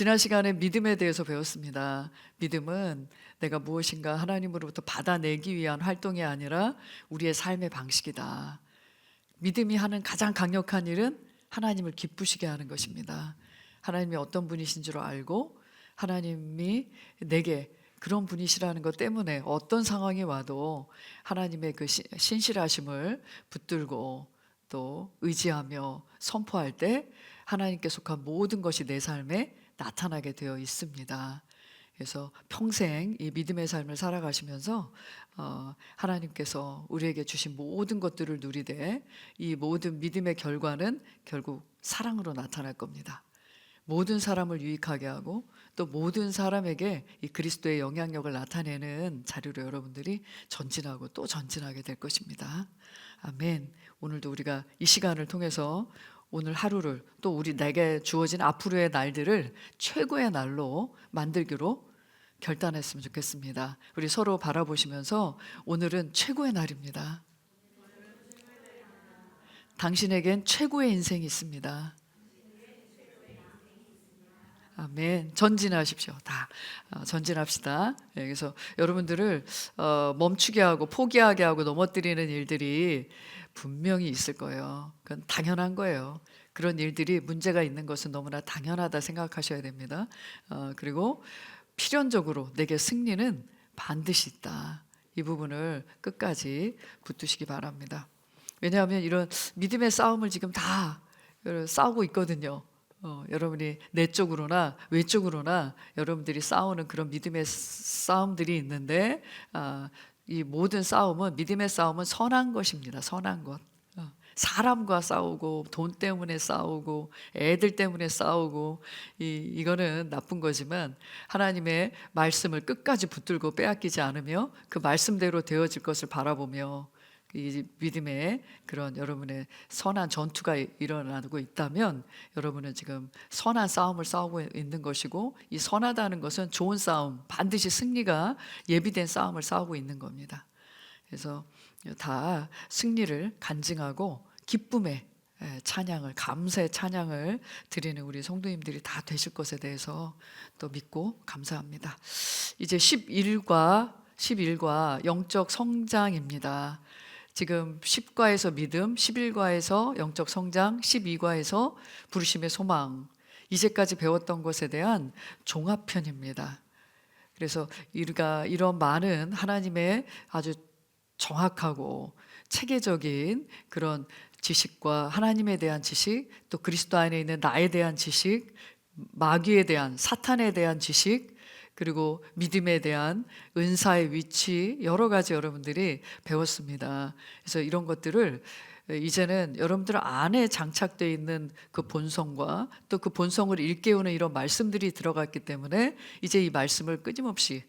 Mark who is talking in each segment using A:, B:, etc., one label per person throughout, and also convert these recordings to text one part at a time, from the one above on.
A: 지난 시간에 믿음에 대해서 배웠습니다. 믿음은 내가 무엇인가 하나님으로부터 받아내기 위한 활동이 아니라 우리의 삶의 방식이다. 믿음이 하는 가장 강력한 일은 하나님을 기쁘시게 하는 것입니다. 하나님이 어떤 분이신 줄 알고 하나님이 내게 그런 분이시라는 것 때문에 어떤 상황이 와도 하나님의 그 신실하심을 붙들고 또 의지하며 선포할 때 하나님께 속한 모든 것이 내 삶에 나타나게 되어 있습니다. 그래서 평생 이 믿음의 삶을 살아가시면서 하나님께서 우리에게 주신 모든 것들을 누리되 이 모든 믿음의 결과는 결국 사랑으로 나타날 겁니다. 모든 사람을 유익하게 하고 또 모든 사람에게 이 그리스도의 영향력을 나타내는 자리로 여러분들이 전진하고 또 전진하게 될 것입니다. 아멘. 오늘도 우리가 이 시간을 통해서 오늘 하루를 또 우리 내게 주어진 앞으로의 날들을 최고의 날로 만들기로 결단했으면 좋겠습니다. 우리 서로 바라보시면서 오늘은 최고의 날입니다. 당신에겐 최고의 인생이 있습니다. 아멘. 전진하십시오. 다 전진합시다. 그래서 여러분들을 멈추게 하고 포기하게 하고 넘어뜨리는 일들이 분명히 있을 거예요. 그건 당연한 거예요. 그런 일들이 문제가 있는 것은 너무나 당연하다 생각하셔야 됩니다. 그리고 필연적으로 내게 승리는 반드시 있다. 이 부분을 끝까지 붙드시기 바랍니다. 왜냐하면 이런 믿음의 싸움을 지금 다 싸우고 있거든요. 여러분이 내적으로나 외적으로나 여러분들이 싸우는 그런 믿음의 싸움들이 있는데 이 모든 싸움은 믿음의 싸움은 선한 것입니다. 선한 것. 사람과 싸우고 돈 때문에 싸우고 애들 때문에 싸우고 이거는 나쁜 거지만 하나님의 말씀을 끝까지 붙들고 빼앗기지 않으며 그 말씀대로 되어질 것을 바라보며 이 믿음의 그런 여러분의 선한 전투가 일어나고 있다면 여러분은 지금 선한 싸움을 싸우고 있는 것이고 이 선하다는 것은 좋은 싸움, 반드시 승리가 예비된 싸움을 싸우고 있는 겁니다. 그래서 다 승리를 간증하고 기쁨의 찬양을, 감사의 찬양을 드리는 우리 성도님들이 다 되실 것에 대해서 또 믿고 감사합니다. 이제 11과 영적 성장입니다. 지금 10과에서 믿음, 11과에서 영적 성장, 12과에서 부르심의 소망, 이제까지 배웠던 것에 대한 종합편입니다. 그래서 우리가 이런 많은 하나님의 아주 정확하고 체계적인 그런 지식과 하나님에 대한 지식, 또 그리스도 안에 있는 나에 대한 지식, 마귀에 대한, 사탄에 대한 지식, 그리고 믿음에 대한 은사의 위치, 여러 가지 여러분들이 배웠습니다. 그래서 이런 것들을 이제는 여러분들 안에 장착되어 있는 그 본성과 또 그 본성을 일깨우는 이런 말씀들이 들어갔기 때문에 이제 이 말씀을 끊임없이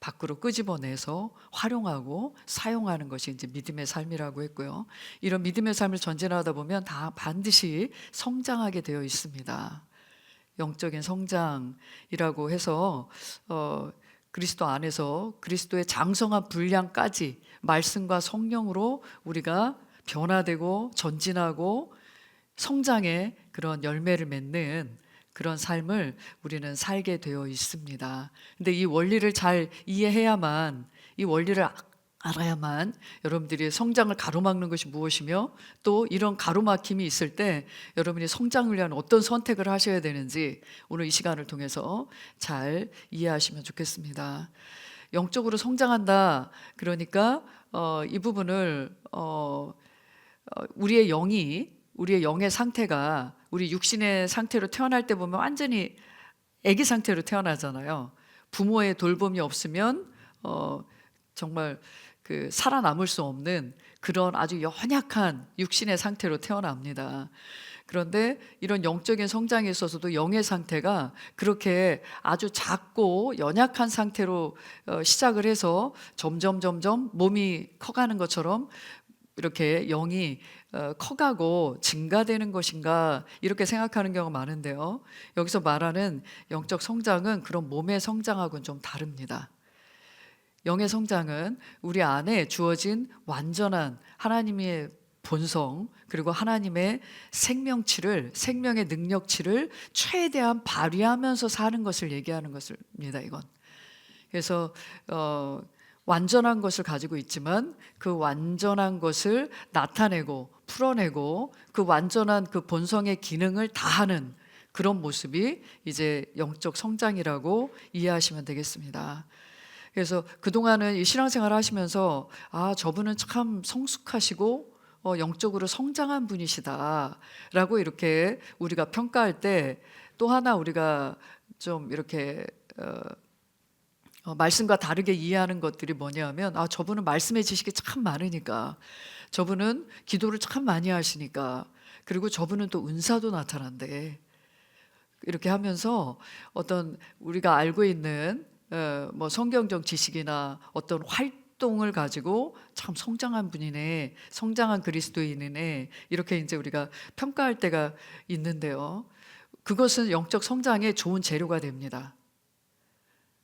A: 밖으로 끄집어내서 활용하고 사용하는 것이 이제 믿음의 삶이라고 했고요. 이런 믿음의 삶을 전진하다 보면 다 반드시 성장하게 되어 있습니다. 영적인 성장이라고 해서 그리스도 안에서 그리스도의 장성한 분량까지 말씀과 성령으로 우리가 변화되고 전진하고 성장의 그런 열매를 맺는 그런 삶을 우리는 살게 되어 있습니다. 근데 이 원리를 잘 이해해야만, 이 원리를 알아야만 여러분들이 성장을 가로막는 것이 무엇이며 또 이런 가로막힘이 있을 때 여러분이 성장을 위한 어떤 선택을 하셔야 되는지 오늘 이 시간을 통해서 잘 이해하시면 좋겠습니다. 영적으로 성장한다. 그러니까 이 부분을 우리의 영의 상태가 우리 육신의 상태로 태어날 때 보면 완전히 아기 상태로 태어나잖아요. 부모의 돌봄이 없으면 정말 그 살아남을 수 없는 그런 아주 연약한 육신의 상태로 태어납니다. 그런데 이런 영적인 성장에 있어서도 영의 상태가 그렇게 아주 작고 연약한 상태로 시작을 해서 점점 몸이 커가는 것처럼 이렇게 영이 커가고 증가되는 것인가 이렇게 생각하는 경우가 많은데요. 여기서 말하는 영적 성장은 그런 몸의 성장하고는 좀 다릅니다. 영의 성장은 우리 안에 주어진 완전한 하나님의 본성 그리고 하나님의 생명의 능력치를 최대한 발휘하면서 사는 것을 얘기하는 것입니다. 이건. 그래서 완전한 것을 가지고 있지만 그 완전한 것을 나타내고 풀어내고 그 완전한 그 본성의 기능을 다하는 그런 모습이 이제 영적 성장이라고 이해하시면 되겠습니다. 그래서 그동안은 이 신앙생활을 하시면서 저분은 참 성숙하시고 영적으로 성장한 분이시다라고 이렇게 우리가 평가할 때 또 하나 우리가 좀 이렇게 말씀과 다르게 이해하는 것들이 뭐냐면 저분은 말씀의 지식이 참 많으니까, 저분은 기도를 참 많이 하시니까, 그리고 저분은 또 은사도 나타난대. 이렇게 하면서 어떤 우리가 알고 있는 뭐 성경적 지식이나 어떤 활동을 가지고 참 성장한 분이네, 성장한 그리스도인이네, 이렇게 이제 우리가 평가할 때가 있는데요. 그것은 영적 성장의 좋은 재료가 됩니다.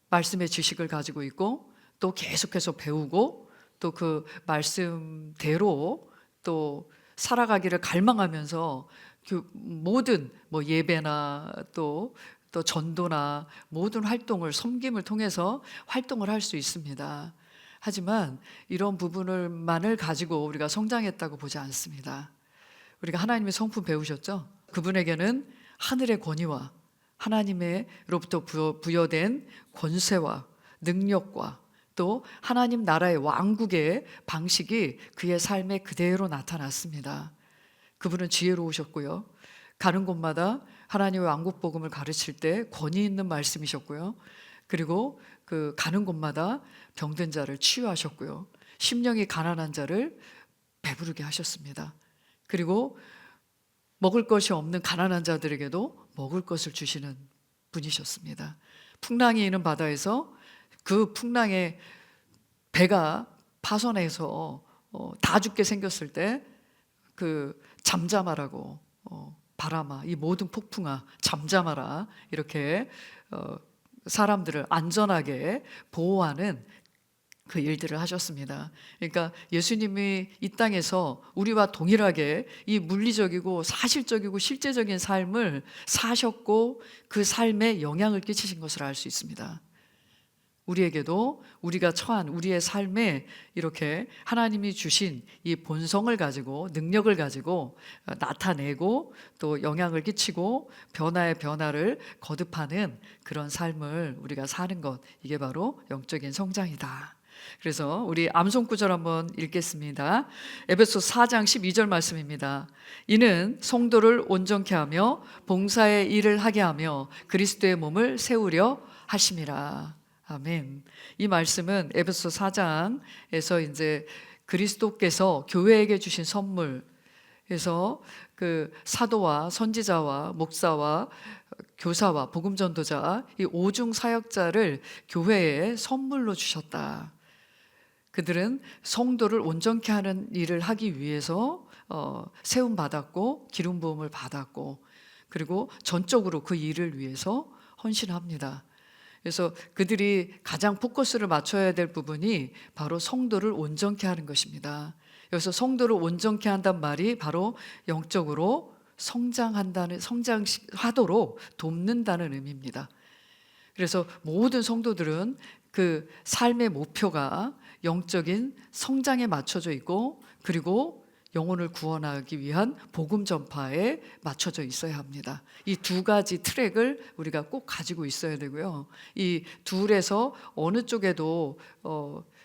A: 말씀의 지식을 가지고 있고 또 계속해서 배우고 또 그 말씀대로 또 살아가기를 갈망하면서 그 모든 뭐 예배나 또 전도나 모든 활동을, 섬김을 통해서 활동을 할 수 있습니다. 하지만 이런 부분을만을 가지고 우리가 성장했다고 보지 않습니다. 우리가 하나님의 성품 배우셨죠? 그분에게는 하늘의 권위와 하나님으로부터 부여된 권세와 능력과 또 하나님 나라의 왕국의 방식이 그의 삶에 그대로 나타났습니다. 그분은 지혜로우셨고요. 가는 곳마다 하나님의 왕국 복음을 가르칠 때 권위 있는 말씀이셨고요. 그리고 그 가는 곳마다 병든 자를 치유하셨고요. 심령이 가난한 자를 배부르게 하셨습니다. 그리고 먹을 것이 없는 가난한 자들에게도 먹을 것을 주시는 분이셨습니다. 풍랑이 있는 바다에서 그 풍랑에 배가 파손해서 다 죽게 생겼을 때 그 잠잠하라고, 바람아 이 모든 폭풍아 잠잠하라, 이렇게 사람들을 안전하게 보호하는 그 일들을 하셨습니다. 그러니까 예수님이 이 땅에서 우리와 동일하게 이 물리적이고 사실적이고 실제적인 삶을 사셨고 그 삶에 영향을 끼치신 것을 알 수 있습니다. 우리에게도 우리가 처한 우리의 삶에 이렇게 하나님이 주신 이 본성을 가지고 능력을 가지고 나타내고 또 영향을 끼치고 변화의 변화를 거듭하는 그런 삶을 우리가 사는 것, 이게 바로 영적인 성장이다. 그래서 우리 암송 구절 한번 읽겠습니다. 에베소 4장 12절 말씀입니다. 이는 성도를 온전케 하며 봉사의 일을 하게 하며 그리스도의 몸을 세우려 하심이라. 아멘. 이 말씀은 에베소 4장에서 이제 그리스도께서 교회에게 주신 선물에서 그 사도와 선지자와 목사와 교사와 복음 전도자 이 오중 사역자를 교회에 선물로 주셨다. 그들은 성도를 온전케 하는 일을 하기 위해서 세움 받았고 기름 부음을 받았고 그리고 전적으로 그 일을 위해서 헌신합니다. 그래서 그들이 가장 포커스를 맞춰야 될 부분이 바로 성도를 온전케 하는 것입니다. 여기서 성도를 온전케 한단 말이 바로 영적으로 성장하도록 돕는다는 의미입니다. 그래서 모든 성도들은 그 삶의 목표가 영적인 성장에 맞춰져 있고 그리고 영혼을 구원하기 위한 복음 전파에 맞춰져 있어야 합니다. 이 두 가지 트랙을 우리가 꼭 가지고 있어야 되고요. 이 둘에서 어느 쪽에도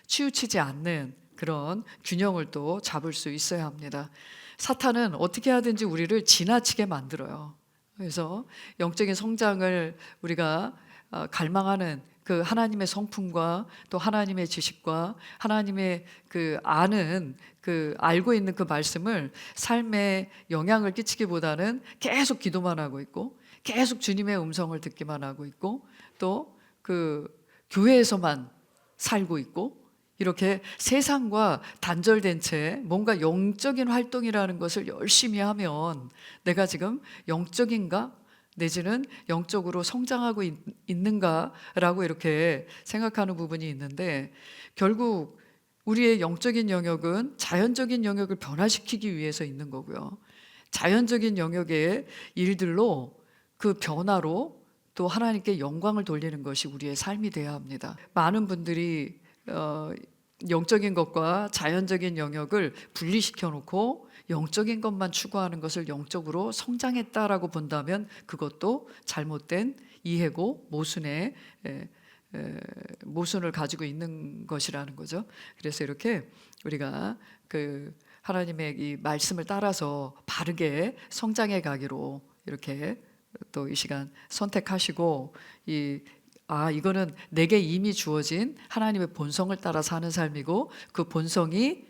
A: 치우치지 않는 그런 균형을 또 잡을 수 있어야 합니다. 사탄은 어떻게 하든지 우리를 지나치게 만들어요. 그래서 영적인 성장을 우리가 갈망하는 그 하나님의 성품과 또 하나님의 지식과 하나님의 그 아는 그 알고 있는 그 말씀을 삶에 영향을 끼치기보다는 계속 기도만 하고 있고 계속 주님의 음성을 듣기만 하고 있고 또 그 교회에서만 살고 있고 이렇게 세상과 단절된 채 뭔가 영적인 활동이라는 것을 열심히 하면 내가 지금 영적인가? 내지는 영적으로 성장하고 있는가라고 이렇게 생각하는 부분이 있는데 결국 우리의 영적인 영역은 자연적인 영역을 변화시키기 위해서 있는 거고요. 자연적인 영역의 일들로 그 변화로 또 하나님께 영광을 돌리는 것이 우리의 삶이 되어야 합니다. 많은 분들이 영적인 것과 자연적인 영역을 분리시켜 놓고 영적인 것만 추구하는 것을 영적으로 성장했다라고 본다면 그것도 잘못된 이해고 모순을 가지고 있는 것이라는 거죠. 그래서 이렇게 우리가 그 하나님의 이 말씀을 따라서 바르게 성장해 가기로 이렇게 또 이 시간 선택하시고 이거는 내게 이미 주어진 하나님의 본성을 따라 사는 삶이고 그 본성이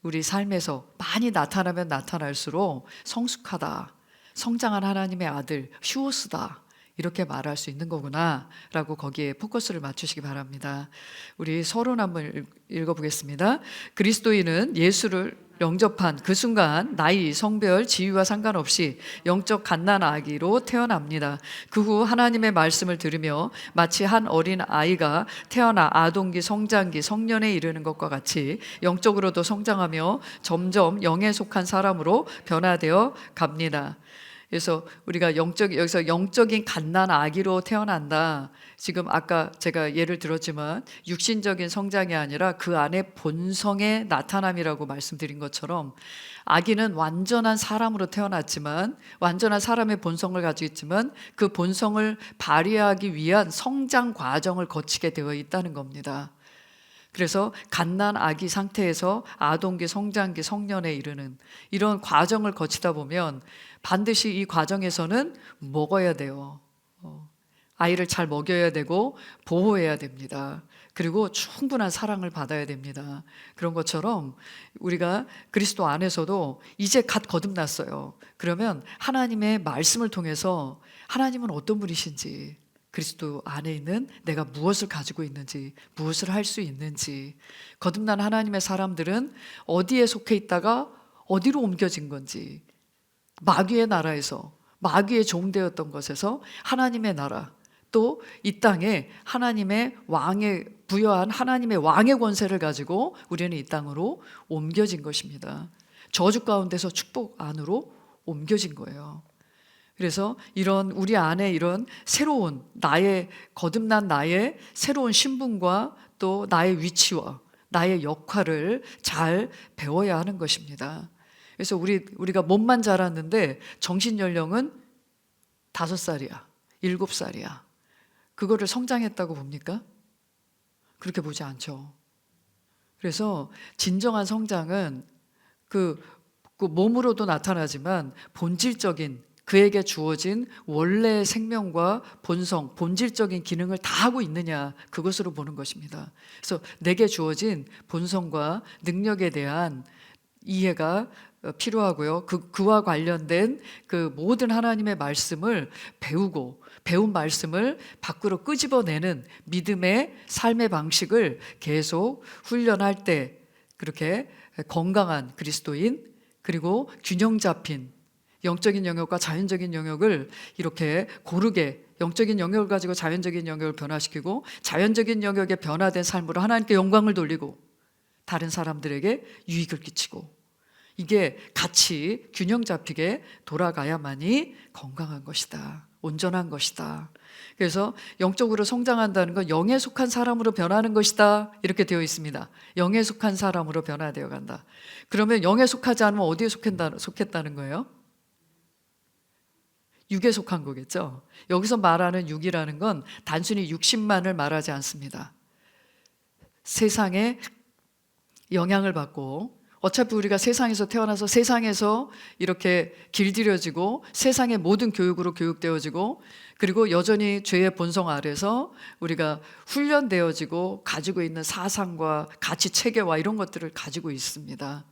A: 우리 삶에서 많이 나타나면 나타날수록 성숙하다, 성장한 하나님의 아들, 휴오스다 이렇게 말할 수 있는 거구나 라고 거기에 포커스를 맞추시기 바랍니다. 우리 서론 한번 읽어보겠습니다. 그리스도인은 예수를 영접한 그 순간 나이, 성별, 지위와 상관없이 영적 갓난아기로 태어납니다. 그 후 하나님의 말씀을 들으며 마치 한 어린 아이가 태어나 아동기, 성장기, 성년에 이르는 것과 같이 영적으로도 성장하며 점점 영에 속한 사람으로 변화되어 갑니다. 그래서 우리가 여기서 영적인 갓난아기로 태어난다. 지금 아까 제가 예를 들었지만 육신적인 성장이 아니라 그 안에 본성의 나타남이라고 말씀드린 것처럼 아기는 완전한 사람으로 태어났지만 완전한 사람의 본성을 가지고 있지만 그 본성을 발휘하기 위한 성장 과정을 거치게 되어 있다는 겁니다. 그래서 갓난아기 상태에서 아동기, 성장기, 성년에 이르는 이런 과정을 거치다 보면 반드시 이 과정에서는 먹어야 돼요. 아이를 잘 먹여야 되고 보호해야 됩니다. 그리고 충분한 사랑을 받아야 됩니다. 그런 것처럼 우리가 그리스도 안에서도 이제 갓 거듭났어요. 그러면 하나님의 말씀을 통해서 하나님은 어떤 분이신지, 그리스도 안에 있는 내가 무엇을 가지고 있는지, 무엇을 할 수 있는지, 거듭난 하나님의 사람들은 어디에 속해 있다가 어디로 옮겨진 건지, 마귀의 나라에서 마귀의 종되었던 것에서 하나님의 나라, 또 이 땅에 하나님의 부여한 하나님의 왕의 권세를 가지고 우리는 이 땅으로 옮겨진 것입니다. 저주 가운데서 축복 안으로 옮겨진 거예요. 그래서 이런 우리 안에 이런 새로운 거듭난 나의 새로운 신분과 또 나의 위치와 나의 역할을 잘 배워야 하는 것입니다. 그래서 우리가 몸만 자랐는데 정신 연령은 5살이야, 7살이야. 그거를 성장했다고 봅니까? 그렇게 보지 않죠. 그래서 진정한 성장은 그 몸으로도 나타나지만 본질적인 그에게 주어진 원래의 생명과 본성, 본질적인 기능을 다 하고 있느냐, 그것으로 보는 것입니다. 그래서 내게 주어진 본성과 능력에 대한 이해가 필요하고요. 그와 관련된 그 모든 하나님의 말씀을 배운 말씀을 밖으로 끄집어내는 믿음의 삶의 방식을 계속 훈련할 때 그렇게 건강한 그리스도인, 그리고 균형 잡힌 영적인 영역과 자연적인 영역을 이렇게 고르게, 영적인 영역을 가지고 자연적인 영역을 변화시키고 자연적인 영역에 변화된 삶으로 하나님께 영광을 돌리고 다른 사람들에게 유익을 끼치고, 이게 같이 균형 잡히게 돌아가야만이 건강한 것이다, 온전한 것이다. 그래서 영적으로 성장한다는 건 영에 속한 사람으로 변하는 것이다, 이렇게 되어 있습니다. 영에 속한 사람으로 변화되어 간다. 그러면 영에 속하지 않으면 어디에 속했다는 거예요? 육에 속한 거겠죠. 여기서 말하는 육이라는 건 단순히 육신만을 말하지 않습니다. 세상에 영향을 받고, 어차피 우리가 세상에서 태어나서 세상에서 이렇게 길들여지고 세상의 모든 교육으로 교육되어지고, 그리고 여전히 죄의 본성 아래서 우리가 훈련되어지고 가지고 있는 사상과 가치 체계와 이런 것들을 가지고 있습니다.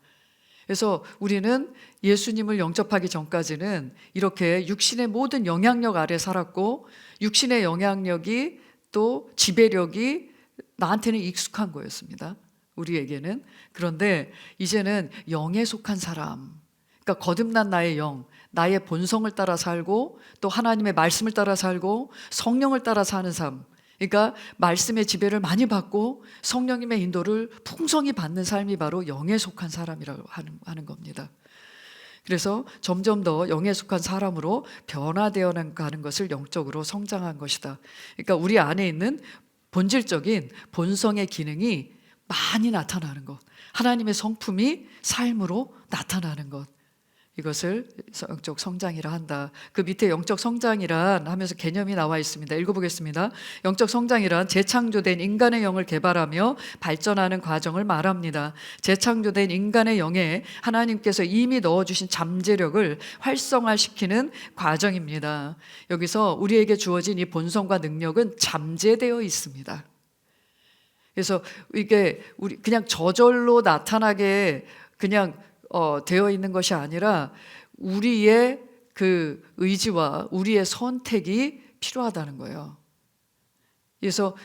A: 그래서 우리는 예수님을 영접하기 전까지는 이렇게 육신의 모든 영향력 아래 살았고, 육신의 영향력이 또 지배력이 나한테는 익숙한 거였습니다, 우리에게는. 그런데 이제는 영에 속한 사람, 그러니까 거듭난 나의 영, 나의 본성을 따라 살고 또 하나님의 말씀을 따라 살고 성령을 따라 사는 삶, 그러니까 말씀의 지배를 많이 받고 성령님의 인도를 풍성히 받는 삶이 바로 영에 속한 사람이라고 하는 겁니다. 그래서 점점 더 영에 속한 사람으로 변화되어 가는 것을 영적으로 성장한 것이다. 그러니까 우리 안에 있는 본질적인 본성의 기능이 많이 나타나는 것, 하나님의 성품이 삶으로 나타나는 것, 이것을 영적 성장이라 한다. 그 밑에 영적 성장이란 하면서 개념이 나와 있습니다. 읽어보겠습니다. 영적 성장이란 재창조된 인간의 영을 개발하며 발전하는 과정을 말합니다. 재창조된 인간의 영에 하나님께서 이미 넣어주신 잠재력을 활성화시키는 과정입니다. 여기서 우리에게 주어진 이 본성과 능력은 잠재되어 있습니다. 그래서 이게 우리 그냥 저절로 나타나게 그냥 되어 있는 것이 아니라 우리의 그 의지와 우리의 선택이 필요하다는 거예요. 그래서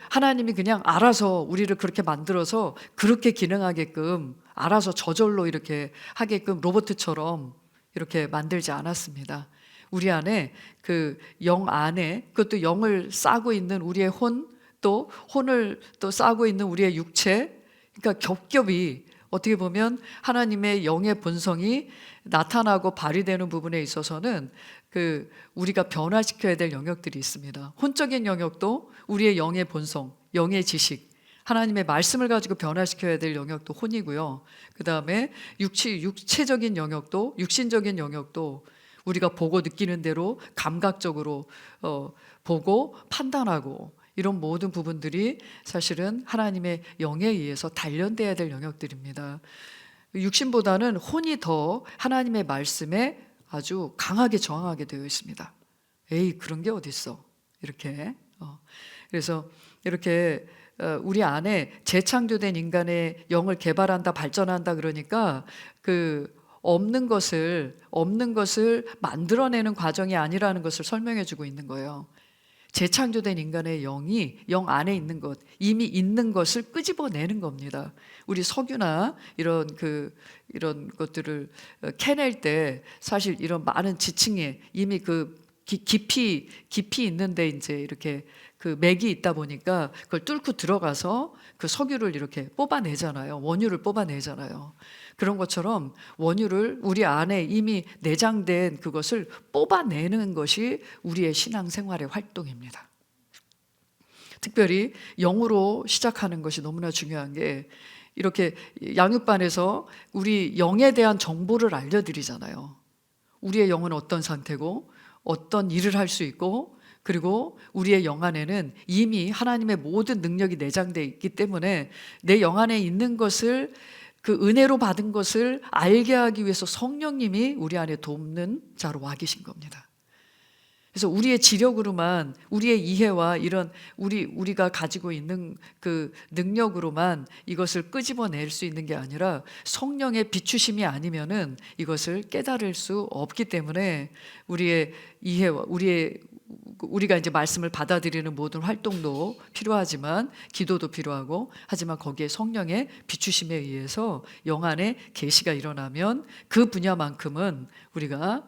A: 하나님이 그냥 알아서 우리를 그렇게 만들어서 그렇게 기능하게끔 알아서 저절로 이렇게 하게끔 로봇처럼 이렇게 만들지 않았습니다. 우리 안에 그 영 안에, 그것도 영을 싸고 있는 우리의 혼, 또 혼을 또 싸고 있는 우리의 육체, 그러니까 겹겹이 어떻게 보면 하나님의 영의 본성이 나타나고 발휘되는 부분에 있어서는 그 우리가 변화시켜야 될 영역들이 있습니다. 혼적인 영역도 우리의 영의 본성, 영의 지식, 하나님의 말씀을 가지고 변화시켜야 될 영역도 혼이고요. 그 다음에 육체적인 영역도, 육신적인 영역도 우리가 보고 느끼는 대로 감각적으로 보고 판단하고, 이런 모든 부분들이 사실은 하나님의 영에 의해서 단련돼야 될 영역들입니다. 육신보다는 혼이 더 하나님의 말씀에 아주 강하게 저항하게 되어 있습니다. 에이, 그런 게 어딨어, 이렇게. 그래서 이렇게 우리 안에 재창조된 인간의 영을 개발한다, 발전한다, 그러니까 그 없는 것을 만들어내는 과정이 아니라는 것을 설명해 주고 있는 거예요. 재창조된 인간의 영이 영 안에 있는 것, 이미 있는 것을 끄집어내는 겁니다. 우리 석유나 이런 것들을 캐낼 때 사실 이런 많은 지층에 이미 그 깊이 있는데 이제 이렇게 그 맥이 있다 보니까 그걸 뚫고 들어가서 그 석유를 이렇게 뽑아내잖아요. 원유를 뽑아내잖아요. 그런 것처럼 원유를 우리 안에 이미 내장된 그것을 뽑아내는 것이 우리의 신앙생활의 활동입니다. 특별히 영으로 시작하는 것이 너무나 중요한 게, 이렇게 양육반에서 우리 영에 대한 정보를 알려드리잖아요. 우리의 영은 어떤 상태고 어떤 일을 할 수 있고, 그리고 우리의 영 안에는 이미 하나님의 모든 능력이 내장되어 있기 때문에 내 영 안에 있는 것을, 그 은혜로 받은 것을 알게 하기 위해서 성령님이 우리 안에 돕는 자로 와 계신 겁니다. 그래서 우리의 지력으로만, 우리의 이해와 이런 우리가 가지고 있는 그 능력으로만 이것을 끄집어낼 수 있는 게 아니라 성령의 비추심이 아니면은 이것을 깨달을 수 없기 때문에 우리의 이해와 우리가 이제 말씀을 받아들이는 모든 활동도 필요하지만, 기도도 필요하고, 하지만 거기에 성령의 비추심에 의해서 영 안에 계시가 일어나면 그 분야만큼은 우리가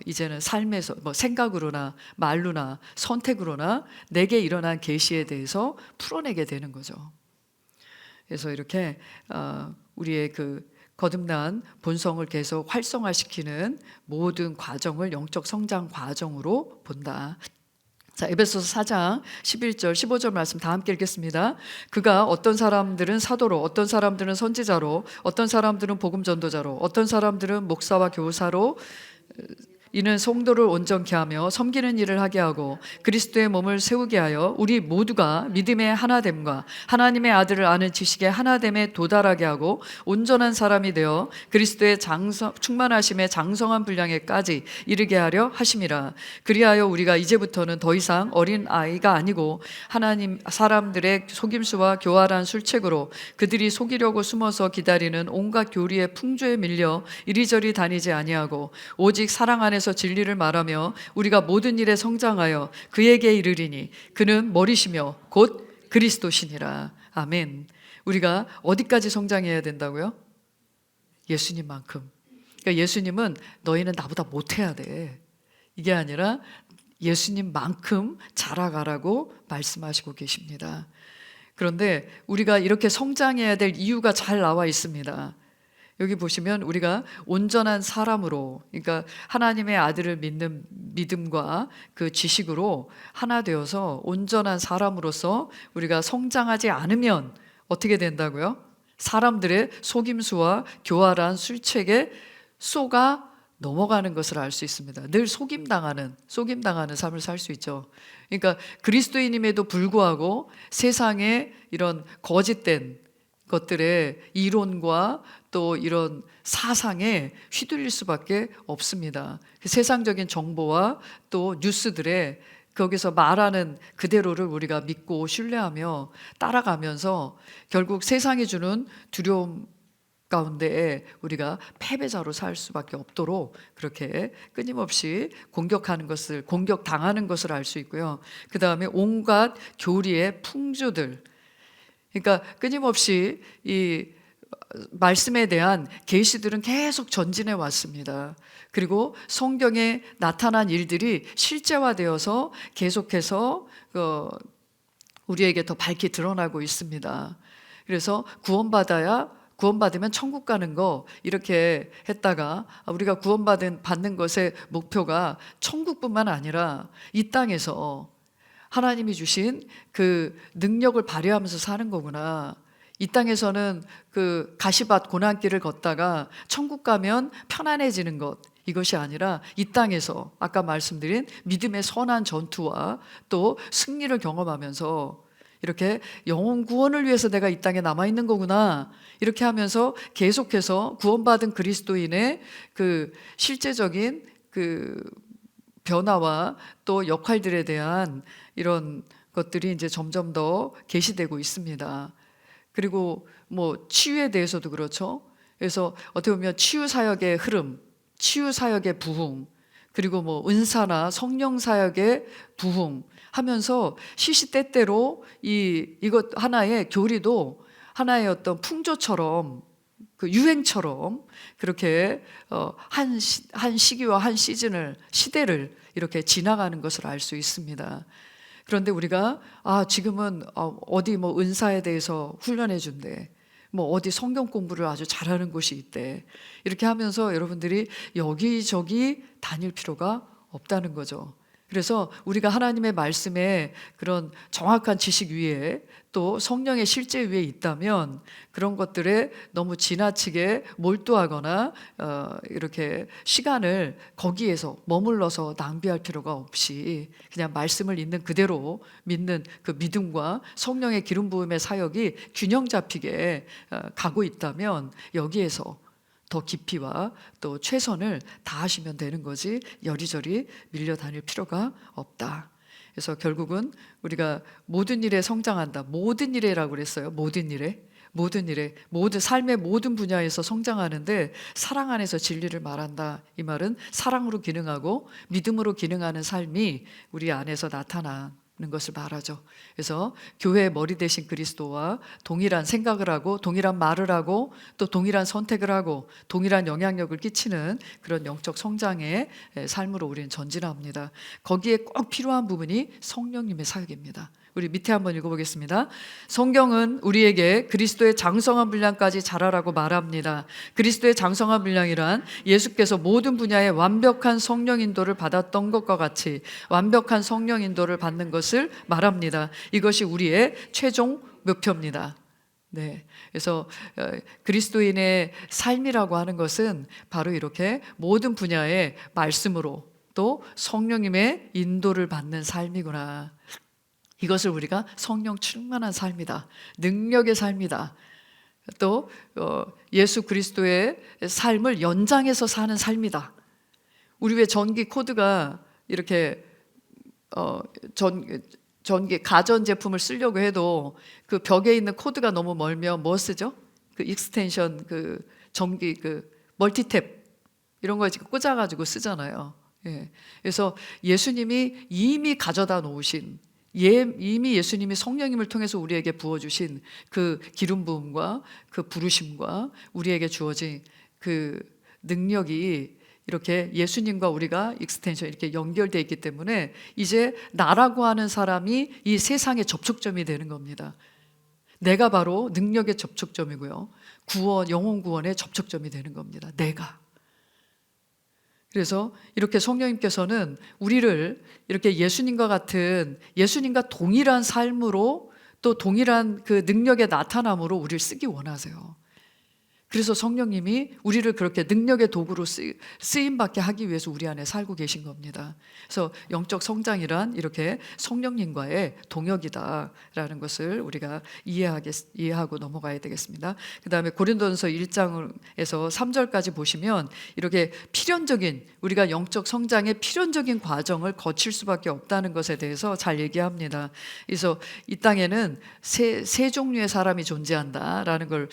A: 이제는 삶에서 생각으로나 말로나 선택으로나 내게 일어난 계시에 대해서 풀어내게 되는 거죠. 그래서 이렇게 우리의 그 거듭난 본성을 계속 활성화시키는 모든 과정을 영적 성장 과정으로 본다. 자, 에베소서 4장 11절 15절 말씀 다 함께 읽겠습니다. 그가 어떤 사람들은 사도로, 어떤 사람들은 선지자로, 어떤 사람들은 복음 전도자로, 어떤 사람들은 목사와 교사로, 이는 성도를 온전케 하며 섬기는 일을 하게 하고 그리스도의 몸을 세우게 하여 우리 모두가 믿음의 하나됨과 하나님의 아들을 아는 지식의 하나됨에 도달하게 하고 온전한 사람이 되어 그리스도의 충만하심의 장성한 분량에까지 이르게 하려 하심이라. 그리하여 우리가 이제부터는 더 이상 어린 아이가 아니고 하나님 사람들의 속임수와 교활한 술책으로 그들이 속이려고 숨어서 기다리는 온갖 교리의 풍조에 밀려 이리저리 다니지 아니하고 오직 사랑 안에서 진리를 말하며 우리가 모든 일에 성장하여 그에게 이르리니 그는 머리시며 곧 그리스도시니라. 아멘. 우리가 어디까지 성장해야 된다고요? 예수님만큼. 그러니까 예수님은 너희는 나보다 못해야 돼, 이게 아니라 예수님만큼 자라가라고 말씀하시고 계십니다. 그런데 우리가 이렇게 성장해야 될 이유가 잘 나와 있습니다. 여기 보시면 우리가 온전한 사람으로, 그러니까 하나님의 아들을 믿는 믿음과 그 지식으로 하나 되어서 온전한 사람으로서 우리가 성장하지 않으면 어떻게 된다고요? 사람들의 속임수와 교활한 술책에 속아 넘어가는 것을 알 수 있습니다. 늘 속임당하는 삶을 살 수 있죠. 그러니까 그리스도인임에도 불구하고 세상에 이런 거짓된 것들의 이론과 또 이런 사상에 휘둘릴 수밖에 없습니다. 세상적인 정보와 또 뉴스들에 거기서 말하는 그대로를 우리가 믿고 신뢰하며 따라가면서 결국 세상이 주는 두려움 가운데 우리가 패배자로 살 수밖에 없도록 그렇게 끊임없이 공격당하는 것을 알 수 있고요. 그 다음에 온갖 교리의 풍조들, 그러니까 끊임없이 이 말씀에 대한 계시들은 계속 전진해 왔습니다. 그리고 성경에 나타난 일들이 실제화되어서 계속해서 우리에게 더 밝게 드러나고 있습니다. 그래서 구원받으면 천국 가는 거 이렇게 했다가 우리가 받는 것의 목표가 천국뿐만 아니라 이 땅에서 하나님이 주신 그 능력을 발휘하면서 사는 거구나. 이 땅에서는 그 가시밭 고난길을 걷다가 천국 가면 편안해지는 것, 이것이 아니라 이 땅에서 아까 말씀드린 믿음의 선한 전투와 또 승리를 경험하면서 이렇게 영혼 구원을 위해서 내가 이 땅에 남아있는 거구나, 이렇게 하면서 계속해서 구원받은 그리스도인의 그 실제적인 그 변화와 또 역할들에 대한 이런 것들이 이제 점점 더 계시되고 있습니다. 그리고 뭐 치유에 대해서도 그렇죠. 그래서 어떻게 보면 치유 사역의 흐름, 치유 사역의 부흥, 그리고 뭐 은사나 성령 사역의 부흥 하면서 시시때때로 이것 하나의 교리도 하나의 어떤 풍조처럼, 그 유행처럼 그렇게 한 시기와 한 시대를 이렇게 지나가는 것을 알 수 있습니다. 그런데 우리가 지금은 어디 뭐 은사에 대해서 훈련해 준대, 뭐 어디 성경 공부를 아주 잘하는 곳이 있대, 이렇게 하면서 여러분들이 여기저기 다닐 필요가 없다는 거죠. 그래서 우리가 하나님의 말씀에 그런 정확한 지식 위에 또 성령의 실제 위에 있다면 그런 것들에 너무 지나치게 몰두하거나 이렇게 시간을 거기에서 머물러서 낭비할 필요가 없이 그냥 말씀을 있는 그대로 믿는 그 믿음과 성령의 기름 부음의 사역이 균형 잡히게 가고 있다면 여기에서 더 깊이와 또 최선을 다하시면 되는 거지 여리저리 밀려다닐 필요가 없다. 그래서 결국은 우리가 모든 일에 성장한다. 모든 일에라고 그랬어요. 모든 일에. 모든 삶의 모든 분야에서 성장하는데 사랑 안에서 진리를 말한다. 이 말은 사랑으로 기능하고 믿음으로 기능하는 삶이 우리 안에서 나타나는 것을 말하죠. 그래서 교회의 머리 대신 그리스도와 동일한 생각을 하고 동일한 말을 하고 또 동일한 선택을 하고 동일한 영향력을 끼치는 그런 영적 성장의 삶으로 우리는 전진합니다. 거기에 꼭 필요한 부분이 성령님의 사역입니다. 우리 밑에 한번 읽어보겠습니다. 성경은 우리에게 그리스도의 장성한 분량까지 자라라고 말합니다. 그리스도의 장성한 분량이란 예수께서 모든 분야의 완벽한 성령 인도를 받았던 것과 같이 완벽한 성령 인도를 받는 것을 말합니다. 이것이 우리의 최종 목표입니다. 네, 그래서 그리스도인의 삶이라고 하는 것은 바로 이렇게 모든 분야의 말씀으로 또 성령님의 인도를 받는 삶이구나. 이것을 우리가 성령 충만한 삶이다, 능력의 삶이다, 또 예수 그리스도의 삶을 연장해서 사는 삶이다. 우리 왜 전기 코드가 이렇게 전기 가전제품을 쓰려고 해도 그 벽에 있는 코드가 너무 멀면 뭐 쓰죠? 그 익스텐션, 그 전기 그 멀티탭 이런 거 꽂아가지고 쓰잖아요. 예. 그래서 예수님이 이미 가져다 놓으신, 이미 예수님이 성령님을 통해서 우리에게 부어주신 그 기름 부음과 그 부르심과 우리에게 주어진 그 능력이 이렇게 예수님과 우리가 익스텐션 이렇게 연결되어 있기 때문에 이제 나라고 하는 사람이 이 세상의 접촉점이 되는 겁니다. 내가 바로 능력의 접촉점이고요. 구원, 영혼 구원의 접촉점이 되는 겁니다. 내가. 그래서 이렇게 성령님께서는 우리를 이렇게 예수님과 같은, 예수님과 동일한 삶으로 또 동일한 그 능력의 나타남으로 우리를 쓰기 원하세요. 그래서 성령님이 우리를 그렇게 능력의 도구로 쓰임받게 하기 위해서 우리 안에 살고 계신 겁니다. 그래서 영적 성장이란 이렇게 성령님과의 동역이다라는 것을 우리가 이해하고 넘어가야 되겠습니다. 그 다음에 고린도전서 1장에서 3절까지 보시면 이렇게 필연적인, 우리가 영적 성장의 필연적인 과정을 거칠 수밖에 없다는 것에 대해서 잘 얘기합니다. 그래서 이 땅에는 세 종류의 사람이 존재한다라는 걸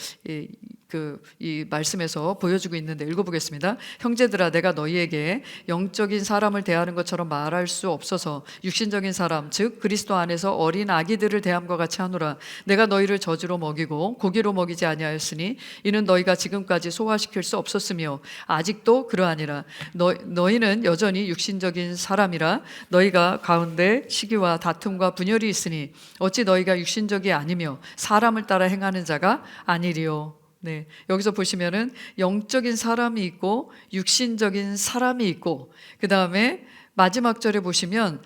A: 이 말씀에서 보여주고 있는데 읽어보겠습니다. 형제들아, 내가 너희에게 영적인 사람을 대하는 것처럼 말할 수 없어서 육신적인 사람, 즉 그리스도 안에서 어린 아기들을 대함과 같이 하노라. 내가 너희를 젖으로 먹이고 고기로 먹이지 아니하였으니 이는 너희가 지금까지 소화시킬 수 없었으며 아직도 그러하니라. 너희는 여전히 육신적인 사람이라. 너희가 가운데 시기와 다툼과 분열이 있으니 어찌 너희가 육신적이 아니며 사람을 따라 행하는 자가 아니리요. 네, 여기서 보시면은 영적인 사람이 있고 육신적인 사람이 있고, 그 다음에 마지막 절에 보시면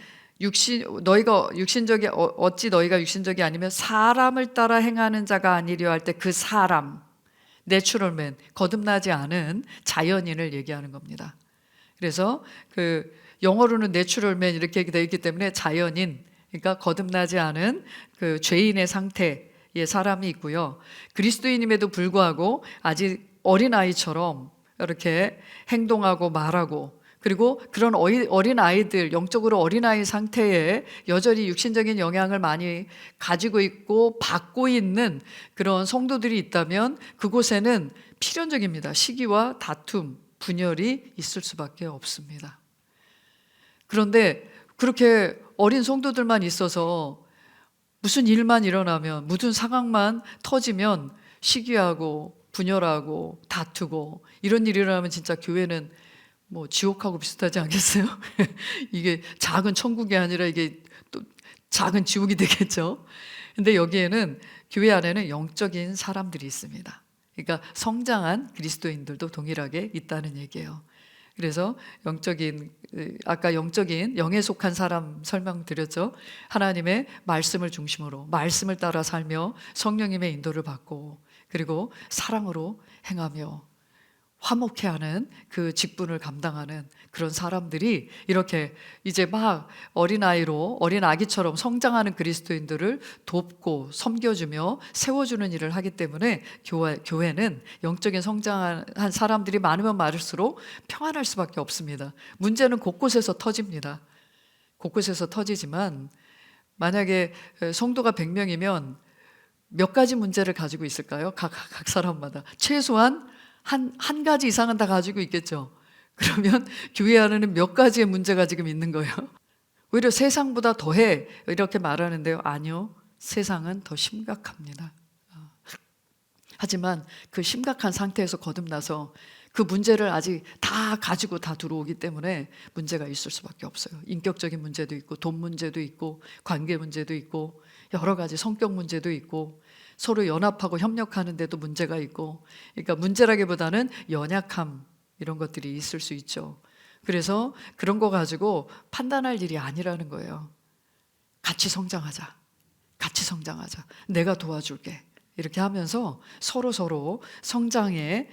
A: 너희가 육신적이 어찌 너희가 육신적이 아니면 사람을 따라 행하는 자가 아니려 할 때 그 사람, 내추럴맨, 거듭나지 않은 자연인을 얘기하는 겁니다. 그래서 그 영어로는 내추럴맨 이렇게 되어 있기 때문에 자연인, 그러니까 거듭나지 않은 그 죄인의 상태 사람이 있고요. 그리스도인임에도 불구하고 아직 어린아이처럼 이렇게 행동하고 말하고, 그리고 그런 어린아이들, 영적으로 어린아이 상태에 여전히 육신적인 영향을 많이 가지고 있고 받고 있는 그런 성도들이 있다면 그곳에는 필연적입니다. 시기와 다툼, 분열이 있을 수밖에 없습니다. 그런데 그렇게 어린 성도들만 있어서 무슨 일만 일어나면, 무슨 상황만 터지면 시기하고 분열하고 다투고 이런 일이 일어나면 진짜 교회는 뭐 지옥하고 비슷하지 않겠어요? 이게 작은 천국이 아니라 이게 또 작은 지옥이 되겠죠. 근데 여기에는, 교회 안에는 영적인 사람들이 있습니다. 그러니까 성장한 그리스도인들도 동일하게 있다는 얘기예요. 그래서 아까 영적인, 영에 속한 사람 설명드렸죠. 하나님의 말씀을 중심으로 말씀을 따라 살며 성령님의 인도를 받고, 그리고 사랑으로 행하며 화목해 하는 그 직분을 감당하는 그런 사람들이 이렇게 이제 막 어린 아기처럼 성장하는 그리스도인들을 돕고 섬겨주며 세워주는 일을 하기 때문에 교회는 영적인 성장한 사람들이 많으면 많을수록 평안할 수밖에 없습니다. 문제는 곳곳에서 터집니다. 곳곳에서 터지지만 만약에 성도가 100명이면 몇 가지 문제를 가지고 있을까요? 각 사람마다 최소한 한 가지 이상은 다 가지고 있겠죠. 그러면 교회 안에는 몇 가지의 문제가 지금 있는 거예요. 오히려 세상보다 더해 이렇게 말하는데요. 아니요, 세상은 더 심각합니다. 하지만 그 심각한 상태에서 거듭나서 그 문제를 아직 다 가지고 다 들어오기 때문에 문제가 있을 수밖에 없어요. 인격적인 문제도 있고, 돈 문제도 있고, 관계 문제도 있고, 여러 가지 성격 문제도 있고, 서로 연합하고 협력하는데도 문제가 있고, 그러니까 문제라기보다는 연약함, 이런 것들이 있을 수 있죠. 그래서 그런 거 가지고 판단할 일이 아니라는 거예요. 같이 성장하자. 같이 성장하자. 내가 도와줄게. 이렇게 하면서 서로 성장에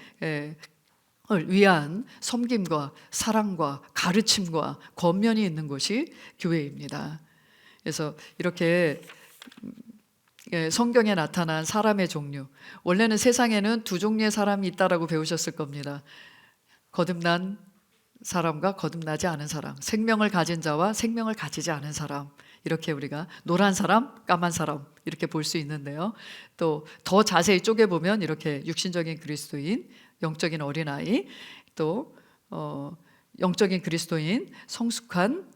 A: 위한 섬김과 사랑과 가르침과 권면이 있는 곳이 교회입니다. 그래서 이렇게 성경에 나타난 사람의 종류, 원래는 세상에는 두 종류의 사람이 있다라고 배우셨을 겁니다. 거듭난 사람과 거듭나지 않은 사람, 생명을 가진 자와 생명을 가지지 않은 사람, 이렇게 우리가 노란 사람, 까만 사람 이렇게 볼 수 있는데요. 또 더 자세히 쪼개보면 이렇게 육신적인 그리스도인, 영적인 어린아이, 또 영적인 그리스도인, 성숙한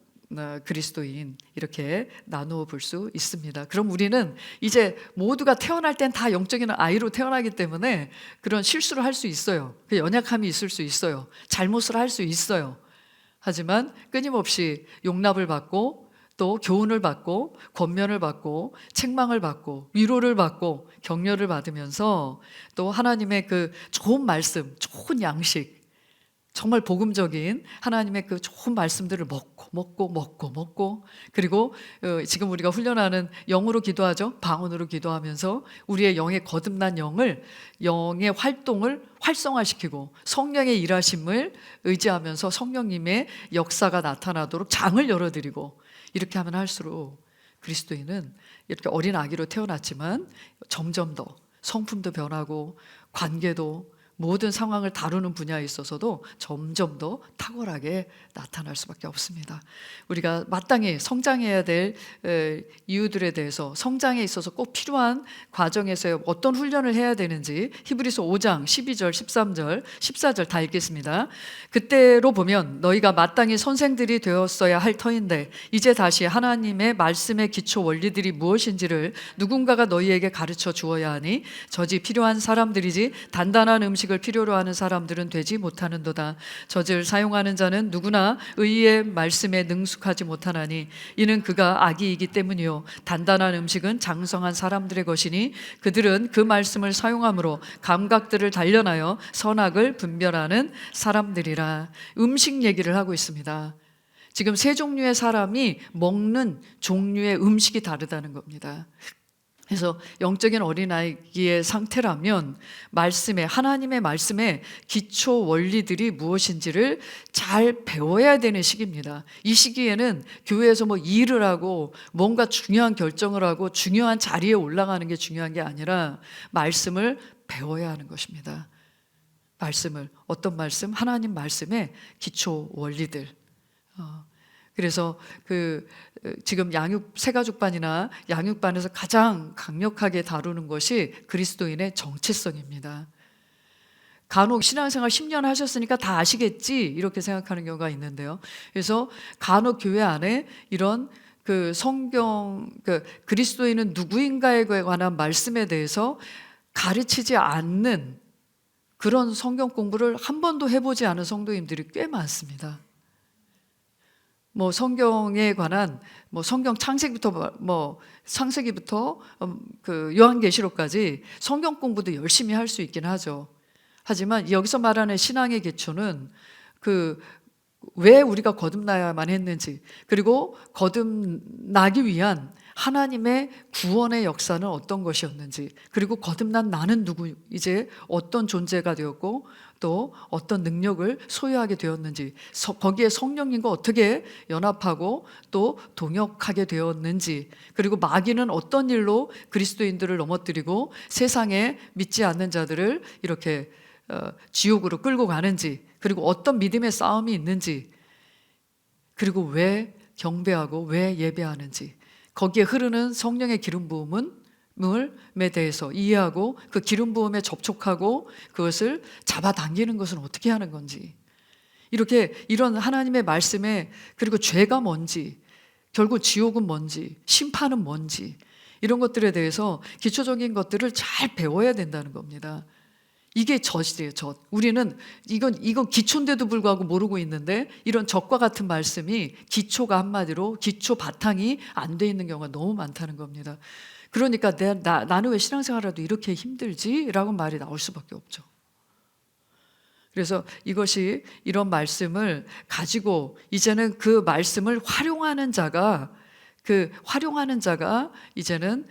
A: 그리스도인 이렇게 나누어 볼 수 있습니다. 그럼 우리는 이제 모두가 태어날 땐 다 영적인 아이로 태어나기 때문에 그런 실수를 할 수 있어요. 연약함이 있을 수 있어요. 잘못을 할 수 있어요. 하지만 끊임없이 용납을 받고 또 교훈을 받고 권면을 받고 책망을 받고 위로를 받고 격려를 받으면서 또 하나님의 그 좋은 말씀, 좋은 양식, 정말 복음적인 하나님의 그 좋은 말씀들을 먹고 그리고 지금 우리가 훈련하는 영으로 기도하죠. 방언으로 기도하면서 우리의 영의 거듭난 영의 활동을 활성화시키고 성령의 일하심을 의지하면서 성령님의 역사가 나타나도록 장을 열어드리고 이렇게 하면 할수록 그리스도인은 이렇게 어린 아기로 태어났지만 점점 더 성품도 변하고 관계도 모든 상황을 다루는 분야에 있어서도 점점 더 탁월하게 나타날 수밖에 없습니다. 우리가 마땅히 성장해야 될 이유들에 대해서 성장에 있어서 꼭 필요한 과정에서 어떤 훈련을 해야 되는지 히브리서 5장 12절, 13절, 14절 다 읽겠습니다. 그때로 보면 너희가 마땅히 선생들이 되었어야 할 터인데 이제 다시 하나님의 말씀의 기초 원리들이 무엇인지를 누군가가 너희에게 가르쳐 주어야 하니 저지 필요한 사람들이지 단단한 음식을 필요로 하는 사람들은 되지 못하는도다. 젖을 사용하는 자는 누구나 의의 말씀에 능숙하지 못하나니 이는 그가 악이이기 때문이요 단단한 음식은 장성한 사람들의 것이니 그들은 그 말씀을 사용함으로 감각들을 단련하여 선악을 분별하는 사람들이라. 음식 얘기를 하고 있습니다. 지금 세 종류의 사람이 먹는 종류의 음식이 다르다는 겁니다. 그래서 영적인 어린아이의 상태라면 하나님의 말씀의 기초 원리들이 무엇인지를 잘 배워야 되는 시기입니다. 이 시기에는 교회에서 일을 하고 뭔가 중요한 결정을 하고 중요한 자리에 올라가는 게 중요한 게 아니라 말씀을 배워야 하는 것입니다. 어떤 말씀? 하나님 말씀의 기초 원리들. 그래서 지금 새가족반이나 양육반에서 가장 강력하게 다루는 것이 그리스도인의 정체성입니다. 간혹 신앙생활 10년 하셨으니까 다 아시겠지 이렇게 생각하는 경우가 있는데요. 그래서 간혹 교회 안에 이런 그리스도인은 누구인가에 관한 말씀에 대해서 가르치지 않는 그런 성경 공부를 한 번도 해보지 않은 성도님들이 꽤 많습니다. 성경에 관한 성경 창세기부터 요한계시록까지 성경 공부도 열심히 할 수 있긴 하죠. 하지만 여기서 말하는 신앙의 기초는 왜 우리가 거듭나야만 했는지, 그리고 거듭나기 위한 하나님의 구원의 역사는 어떤 것이었는지, 그리고 거듭난 나는 누구, 이제 어떤 존재가 되었고 또 어떤 능력을 소유하게 되었는지, 거기에 성령님과 어떻게 연합하고 또 동역하게 되었는지, 그리고 마귀는 어떤 일로 그리스도인들을 넘어뜨리고 세상에 믿지 않는 자들을 이렇게 지옥으로 끌고 가는지, 그리고 어떤 믿음의 싸움이 있는지, 그리고 왜 경배하고 왜 예배하는지, 거기에 흐르는 성령의 기름 부음에 대해서 이해하고 그 기름 부음에 접촉하고 그것을 잡아당기는 것은 어떻게 하는 건지, 이런 하나님의 말씀에, 그리고 죄가 뭔지, 결국 지옥은 뭔지, 심판은 뭔지, 이런 것들에 대해서 기초적인 것들을 잘 배워야 된다는 겁니다. 이게 젖이에요, 젖. 우리는 이건 기초인데도 불구하고 모르고 있는데, 이런 젖과 같은 말씀이 기초가 한마디로 기초 바탕이 안 돼 있는 경우가 너무 많다는 겁니다. 그러니까 나는 왜 신앙생활하도 이렇게 힘들지? 라고 말이 나올 수밖에 없죠. 그래서 이런 말씀을 가지고 이제는 그 말씀을 활용하는 자가 이제는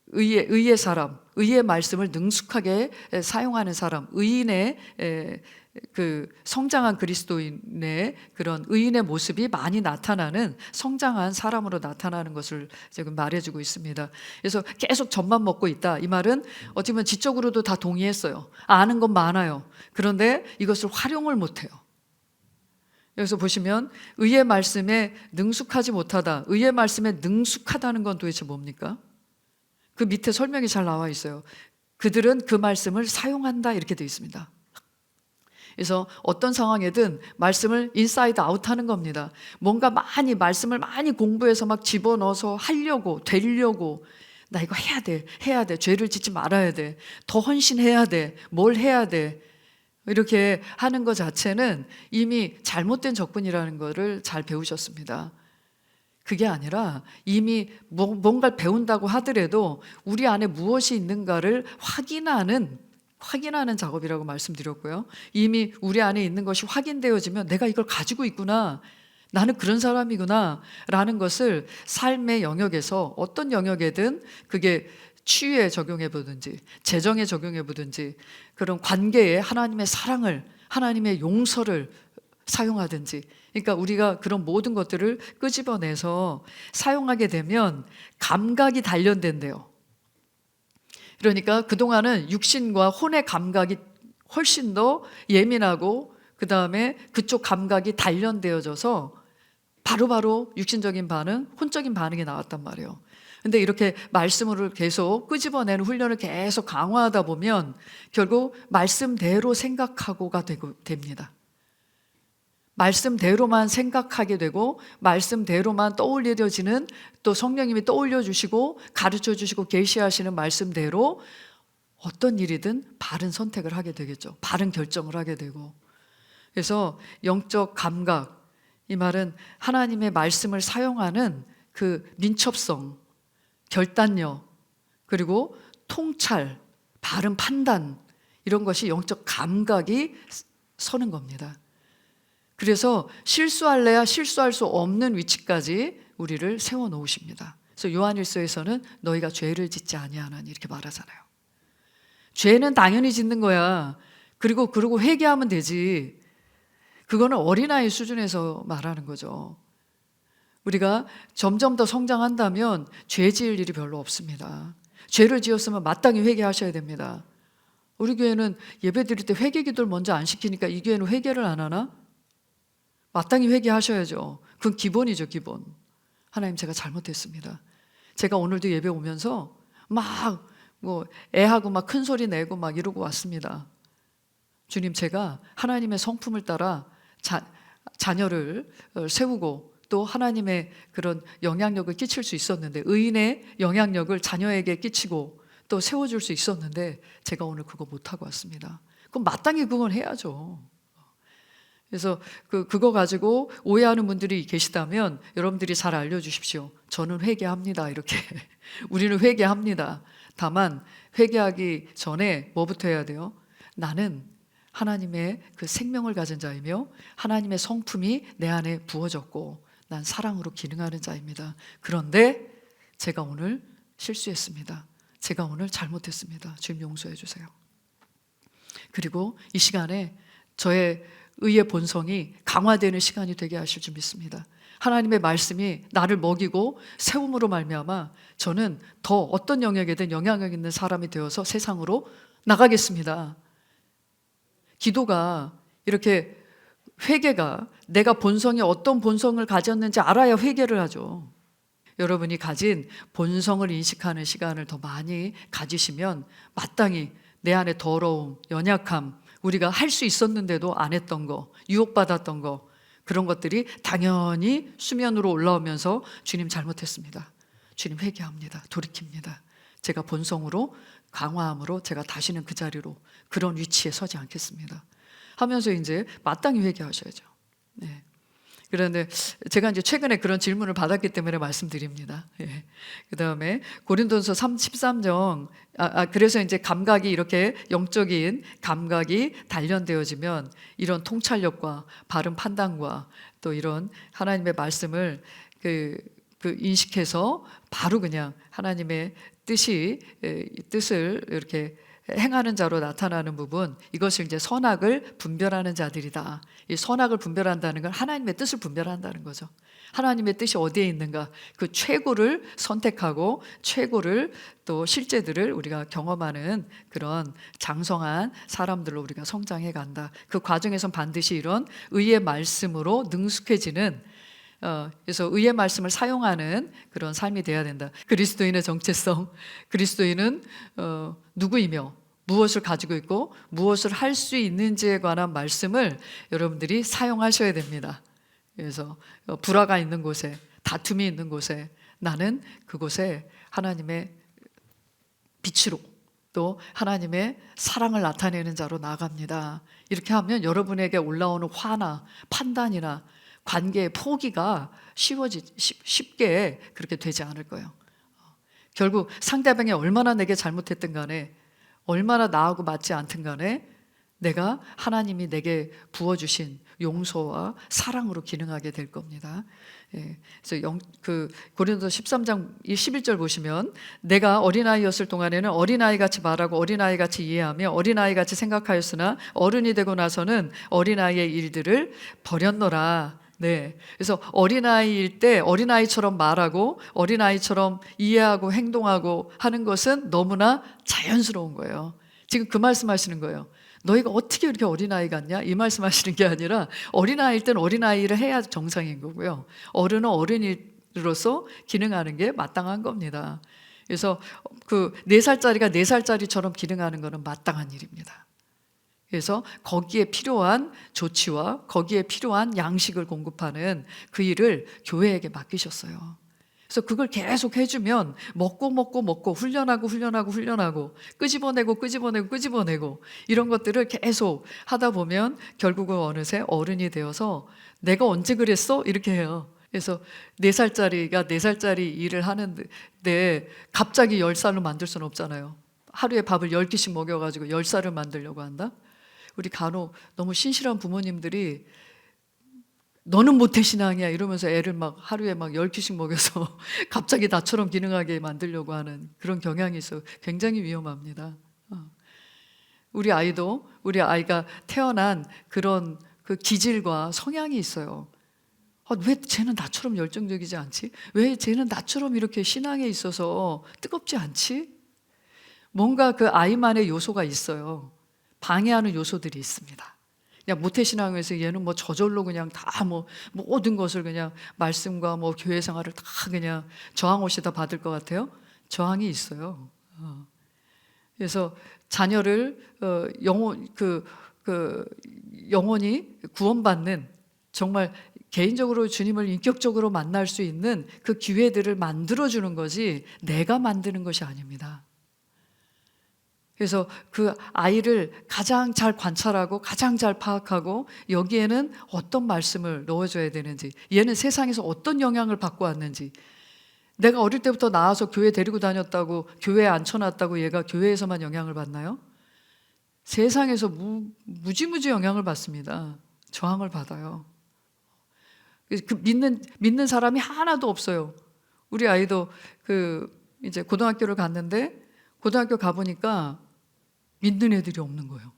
A: 의의 사람, 의의 말씀을 능숙하게 사용하는 사람, 의인의 성장한 그리스도인의 그런 의인의 모습이 많이 나타나는 성장한 사람으로 나타나는 것을 지금 말해주고 있습니다. 그래서 계속 젖만 먹고 있다, 이 말은 어찌 보면 지적으로도 다 동의했어요. 아는 건 많아요. 그런데 이것을 활용을 못해요. 여기서 보시면 의의 말씀에 능숙하지 못하다, 의의 말씀에 능숙하다는 건 도대체 뭡니까? 그 밑에 설명이 잘 나와 있어요. 그들은 그 말씀을 사용한다, 이렇게 되어 있습니다. 그래서 어떤 상황에든 말씀을 인사이드 아웃 하는 겁니다. 뭔가 말씀을 많이 공부해서 막 집어넣어서 하려고, 되려고, 나 이거 해야 돼, 죄를 짓지 말아야 돼, 더 헌신해야 돼, 뭘 해야 돼, 이렇게 하는 것 자체는 이미 잘못된 적분이라는 것을 잘 배우셨습니다. 그게 아니라 이미 뭔가를 배운다고 하더라도 우리 안에 무엇이 있는가를 확인하는 작업이라고 말씀드렸고요. 이미 우리 안에 있는 것이 확인되어지면 내가 이걸 가지고 있구나, 나는 그런 사람이구나 라는 것을 삶의 영역에서 어떤 영역에든, 그게 치유에 적용해 보든지 재정에 적용해 보든지 그런 관계에 하나님의 사랑을, 하나님의 용서를 사용하든지, 그러니까 우리가 그런 모든 것들을 끄집어내서 사용하게 되면 감각이 단련된대요. 그러니까 그동안은 육신과 혼의 감각이 훨씬 더 예민하고 그 다음에 그쪽 감각이 단련되어져서 바로바로 육신적인 반응, 혼적인 반응이 나왔단 말이에요. 근데 이렇게 말씀을 계속 끄집어내는 훈련을 계속 강화하다 보면 결국 말씀대로 생각하고가 됩니다. 말씀대로만 생각하게 되고 말씀대로만 떠올려지는, 또 성령님이 떠올려 주시고 가르쳐 주시고 계시하시는 말씀대로 어떤 일이든 바른 선택을 하게 되겠죠. 바른 결정을 하게 되고. 그래서 영적 감각, 이 말은 하나님의 말씀을 사용하는 그 민첩성, 결단력, 그리고 통찰, 바른 판단, 이런 것이 영적 감각이 서는 겁니다. 그래서 실수할래야 실수할 수 없는 위치까지 우리를 세워놓으십니다. 그래서 요한일서에서는 너희가 죄를 짓지 아니하나니 이렇게 말하잖아요. 죄는 당연히 짓는 거야. 그리고 회개하면 되지. 그거는 어린아이 수준에서 말하는 거죠. 우리가 점점 더 성장한다면 죄 지을 일이 별로 없습니다. 죄를 지었으면 마땅히 회개하셔야 됩니다. 우리 교회는 예배 드릴 때 회개 기도를 먼저 안 시키니까 이 교회는 회개를 안 하나? 마땅히 회개하셔야죠. 그건 기본이죠, 기본. 하나님, 제가 잘못했습니다. 제가 오늘도 예배 오면서 막 애하고 막 큰 소리 내고 막 이러고 왔습니다. 주님, 제가 하나님의 성품을 따라 자녀를 세우고 또 하나님의 그런 영향력을 끼칠 수 있었는데, 의인의 영향력을 자녀에게 끼치고 또 세워줄 수 있었는데 제가 오늘 그거 못하고 왔습니다. 그럼 마땅히 그건 해야죠. 그래서 그거 가지고 오해하는 분들이 계시다면 여러분들이 잘 알려주십시오. 저는 회개합니다. 이렇게 우리는 회개합니다. 다만 회개하기 전에 뭐부터 해야 돼요? 나는 하나님의 그 생명을 가진 자이며 하나님의 성품이 내 안에 부어졌고 난 사랑으로 기능하는 자입니다. 그런데 제가 오늘 실수했습니다. 제가 오늘 잘못했습니다. 주님 용서해 주세요. 그리고 이 시간에 저의 의의 본성이 강화되는 시간이 되게 하실 줄 믿습니다. 하나님의 말씀이 나를 먹이고 세움으로 말미암아 저는 더 어떤 영역에든 영향력 있는 사람이 되어서 세상으로 나가겠습니다. 기도가 이렇게, 회개가 내가 본성이 어떤 본성을 가졌는지 알아야 회개를 하죠. 여러분이 가진 본성을 인식하는 시간을 더 많이 가지시면 마땅히 내 안에 더러움, 연약함, 우리가 할 수 있었는데도 안 했던 거, 유혹받았던 거, 그런 것들이 당연히 수면으로 올라오면서 주님 잘못했습니다. 주님 회개합니다. 돌이킵니다. 제가 본성으로 강화함으로 제가 다시는 그 자리로, 그런 위치에 서지 않겠습니다 하면서 이제 마땅히 회개하셔야죠. 네. 그런데 제가 이제 최근에 그런 질문을 받았기 때문에 말씀드립니다. 예. 그 다음에 고린도서 13장, 그래서 이제 감각이, 이렇게 영적인 감각이 단련되어지면 이런 통찰력과 바른 판단과 또 이런 하나님의 말씀을 인식해서 바로 그냥 하나님의 뜻을 이렇게 행하는 자로 나타나는 부분, 이것을 이제 선악을 분별하는 자들이다. 이 선악을 분별한다는 건 하나님의 뜻을 분별한다는 거죠. 하나님의 뜻이 어디에 있는가, 그 최고를 선택하고 최고를 또 실제들을 우리가 경험하는 그런 장성한 사람들로 우리가 성장해 간다. 그 과정에선 반드시 이런 의의 말씀으로 능숙해지는, 그래서 의의 말씀을 사용하는 그런 삶이 돼야 된다. 그리스도인의 정체성, 그리스도인은 누구이며 무엇을 가지고 있고 무엇을 할 수 있는지에 관한 말씀을 여러분들이 사용하셔야 됩니다. 그래서 불화가 있는 곳에, 다툼이 있는 곳에 나는 그곳에 하나님의 빛으로 또 하나님의 사랑을 나타내는 자로 나아갑니다. 이렇게 하면 여러분에게 올라오는 화나 판단이나 관계의 포기가 쉽게 그렇게 되지 않을 거예요. 결국 상대방이 얼마나 내게 잘못했든 간에, 얼마나 나하고 맞지 않든 간에 내가 하나님이 내게 부어주신 용서와 사랑으로 기능하게 될 겁니다. 예, 그래서 고린도 13장 11절 보시면, 내가 어린아이였을 동안에는 어린아이같이 말하고 어린아이같이 이해하며 어린아이같이 생각하였으나 어른이 되고 나서는 어린아이의 일들을 버렸노라. 네, 그래서 어린아이일 때 어린아이처럼 말하고 어린아이처럼 이해하고 행동하고 하는 것은 너무나 자연스러운 거예요. 지금 그 말씀하시는 거예요. 너희가 어떻게 이렇게 어린아이 같냐? 이 말씀하시는 게 아니라, 어린아이일 땐 어린아이를 해야 정상인 거고요, 어른은 어른으로서 기능하는 게 마땅한 겁니다. 그래서 그 4살짜리가 4살짜리처럼 기능하는 것은 마땅한 일입니다. 그래서 거기에 필요한 조치와 거기에 필요한 양식을 공급하는 그 일을 교회에게 맡기셨어요. 그래서 그걸 계속 해주면 먹고 훈련하고 끄집어내고 이런 것들을 계속 하다 보면 결국은 어느새 어른이 되어서 내가 언제 그랬어? 이렇게 해요. 그래서 4살짜리가 4살짜리 일을 하는데 갑자기 10살로 만들 수는 없잖아요. 하루에 밥을 10끼씩 먹여가지고 10살을 만들려고 한다? 우리 간혹 너무 신실한 부모님들이 너는 모태신앙이야 이러면서 애를 막 하루에 막 10끼씩 먹여서 갑자기 나처럼 기능하게 만들려고 하는 그런 경향이 있어요. 굉장히 위험합니다. 우리 아이가 태어난 그런 그 기질과 성향이 있어요. 왜 쟤는 나처럼 열정적이지 않지? 왜 쟤는 나처럼 이렇게 신앙에 있어서 뜨겁지 않지? 뭔가 그 아이만의 요소가 있어요. 방해하는 요소들이 있습니다. 그냥 모태신앙에서 얘는 뭐 저절로 그냥 다 모든 것을 그냥 말씀과 교회 생활을 다 그냥 저항 없이 다 받을 것 같아요. 저항이 있어요. 그래서 자녀를 영원히 구원받는, 정말 개인적으로 주님을 인격적으로 만날 수 있는 그 기회들을 만들어주는 것이 내가 만드는 것이 아닙니다. 그래서 그 아이를 가장 잘 관찰하고 가장 잘 파악하고 여기에는 어떤 말씀을 넣어줘야 되는지, 얘는 세상에서 어떤 영향을 받고 왔는지, 내가 어릴 때부터 나와서 교회 데리고 다녔다고, 교회에 앉혀놨다고 얘가 교회에서만 영향을 받나요? 세상에서 무지무지 영향을 받습니다. 저항을 받아요. 그 믿는 사람이 하나도 없어요. 우리 아이도 이제 고등학교를 갔는데, 고등학교 가보니까 믿는 애들이 없는 거예요.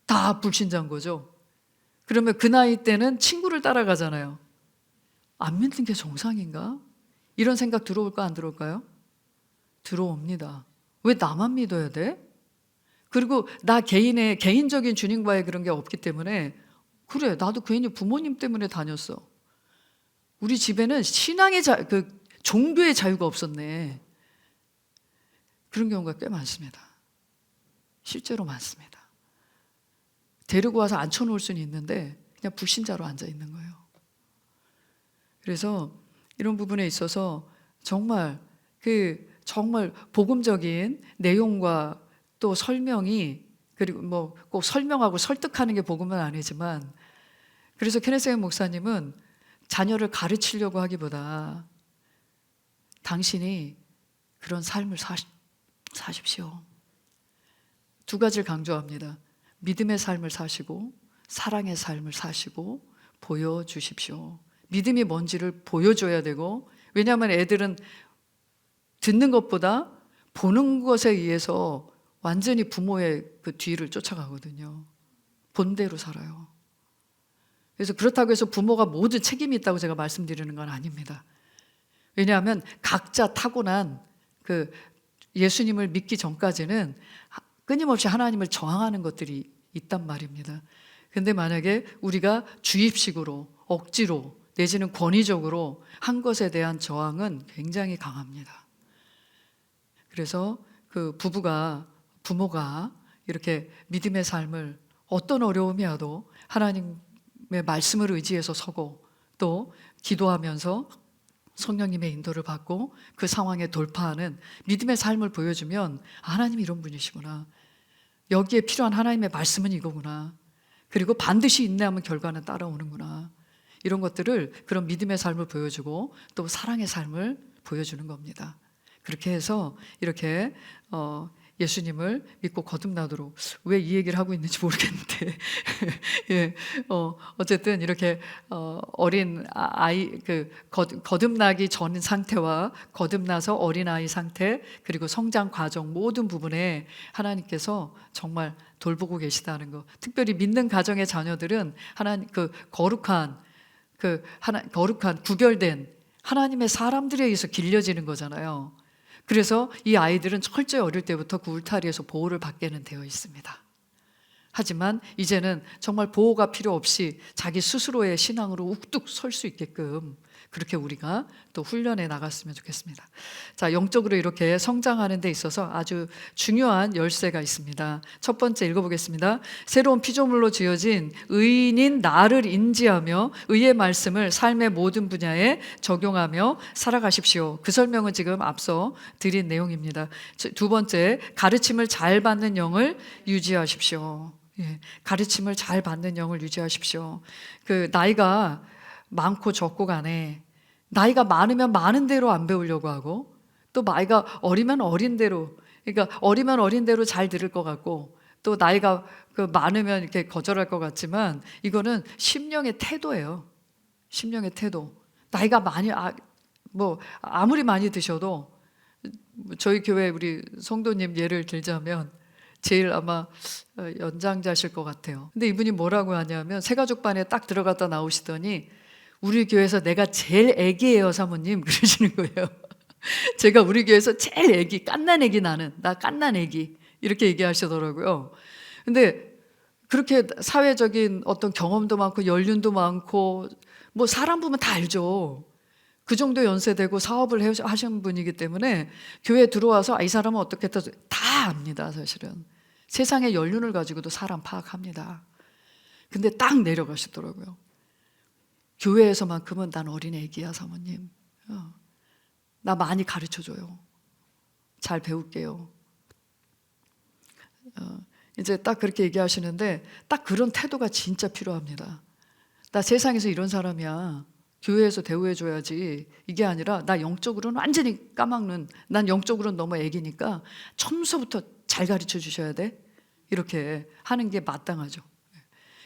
A: 다 불신자인 거죠. 그러면 그 나이 때는 친구를 따라가잖아요. 안 믿는 게 정상인가? 이런 생각 들어올까 안 들어올까요? 들어옵니다. 왜 나만 믿어야 돼? 그리고 나 개인적인 주님과의 그런 게 없기 때문에, 그래 나도 괜히 부모님 때문에 다녔어. 우리 집에는 신앙의 종교의 자유가 없었네. 그런 경우가 꽤 많습니다. 실제로 많습니다. 데리고 와서 앉혀놓을 수는 있는데 그냥 불신자로 앉아 있는 거예요. 그래서 이런 부분에 있어서 정말 복음적인 내용과 또 설명이, 그리고 꼭 설명하고 설득하는 게 복음은 아니지만, 그래서 케네스 목사님은 자녀를 가르치려고 하기보다 당신이 그런 삶을 사십시오. 2가지를 강조합니다. 믿음의 삶을 사시고 사랑의 삶을 사시고 보여주십시오. 믿음이 뭔지를 보여줘야 되고, 왜냐하면 애들은 듣는 것보다 보는 것에 의해서 완전히 부모의 그 뒤를 쫓아가거든요. 본대로 살아요. 그래서 그렇다고 해서 부모가 모두 책임이 있다고 제가 말씀드리는 건 아닙니다. 왜냐하면 각자 타고난 예수님을 믿기 전까지는 끊임없이 하나님을 저항하는 것들이 있단 말입니다. 근데 만약에 우리가 주입식으로, 억지로 내지는 권위적으로 한 것에 대한 저항은 굉장히 강합니다. 그래서 그 부부가 부모가 이렇게 믿음의 삶을 어떤 어려움이 와도 하나님의 말씀을 의지해서 서고 또 기도하면서 성령님의 인도를 받고 그 상황에 돌파하는 믿음의 삶을 보여주면 하나님이 이런 분이시구나. 여기에 필요한 하나님의 말씀은 이거구나. 그리고 반드시 인내하면 결과는 따라오는구나. 이런 것들을 그런 믿음의 삶을 보여주고 또 사랑의 삶을 보여주는 겁니다. 그렇게 해서 이렇게 예수님을 믿고 거듭나도록, 왜 이 얘기를 하고 있는지 모르겠는데 예, 어쨌든 이렇게 어린 아이 거듭나기 전 상태와 거듭나서 어린 아이 상태 그리고 성장 과정 모든 부분에 하나님께서 정말 돌보고 계시다는 거. 특별히 믿는 가정의 자녀들은 하나님 거룩한 구별된 하나님의 사람들에 의해서 길려지는 거잖아요. 그래서 이 아이들은 철저히 어릴 때부터 그 울타리에서 보호를 받게는 되어 있습니다. 하지만 이제는 정말 보호가 필요 없이 자기 스스로의 신앙으로 우뚝 설 수 있게끔 그렇게 우리가 또 훈련해 나갔으면 좋겠습니다. 자, 영적으로 이렇게 성장하는 데 있어서 아주 중요한 열쇠가 있습니다. 첫 번째 읽어보겠습니다. 새로운 피조물로 지어진 의인인 나를 인지하며 의의 말씀을 삶의 모든 분야에 적용하며 살아가십시오. 그 설명은 지금 앞서 드린 내용입니다. 두 번째, 가르침을 잘 받는 영을 유지하십시오. 예, 가르침을 잘 받는 영을 유지하십시오. 나이가 많고 적고 간에 나이가 많으면 많은 대로 안 배우려고 하고 또 나이가 어리면 어린 대로, 그러니까 어리면 어린 대로 잘 들을 것 같고 또 나이가 많으면 이렇게 거절할 것 같지만 이거는 심령의 태도예요. 심령의 태도. 나이가 많이 아무리 많이 드셔도 저희 교회 우리 성도님 예를 들자면 제일 아마 연장자실 것 같아요. 근데 이분이 뭐라고 하냐면 새가족반에 딱 들어갔다 나오시더니 우리 교회에서 내가 제일 애기예요 사모님 그러시는 거예요. 제가 우리 교회에서 제일 애기, 갓난 애기 나 갓난 애기 이렇게 얘기하시더라고요. 근데 그렇게 사회적인 어떤 경험도 많고 연륜도 많고 뭐 사람 보면 다 알죠. 그 정도 연세되고 사업을 하신 분이기 때문에 교회에 들어와서 이 사람은 어떻게 했다 다 압니다. 사실은 세상의 연륜을 가지고도 사람 파악합니다. 근데 딱 내려가시더라고요. 교회에서만큼은 난 어린 애기야 사모님. 나 많이 가르쳐줘요. 잘 배울게요. 이제 딱 그렇게 얘기하시는데 딱 그런 태도가 진짜 필요합니다. 나 세상에서 이런 사람이야. 교회에서 대우해줘야지. 이게 아니라 나 영적으로는 완전히 까막눈. 난 영적으로는 너무 애기니까 처음서부터 잘 가르쳐 주셔야 돼. 이렇게 하는 게 마땅하죠.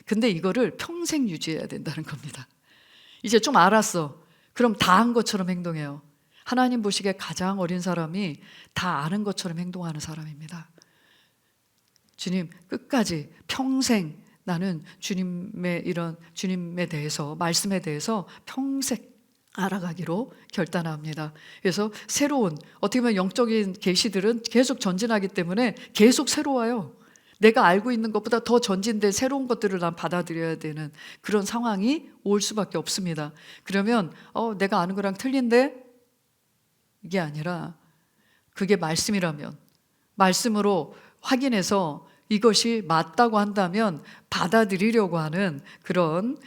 A: 근데 이거를 평생 유지해야 된다는 겁니다. 이제 좀 알았어. 그럼 다 한 것처럼 행동해요. 하나님 보시기에 가장 어린 사람이 다 아는 것처럼 행동하는 사람입니다. 주님 끝까지 평생 나는 주님에 대해서 말씀에 대해서 평생 알아가기로 결단합니다. 그래서 새로운 어떻게 보면 영적인 계시들은 계속 전진하기 때문에 계속 새로워요. 내가 알고 있는 것보다 더 전진된 새로운 것들을 난 받아들여야 되는 그런 상황이 올 수밖에 없습니다. 그러면 내가 아는 거랑 틀린데? 이게 아니라 그게 말씀이라면 말씀으로 확인해서 이것이 맞다고 한다면 받아들이려고 하는 그런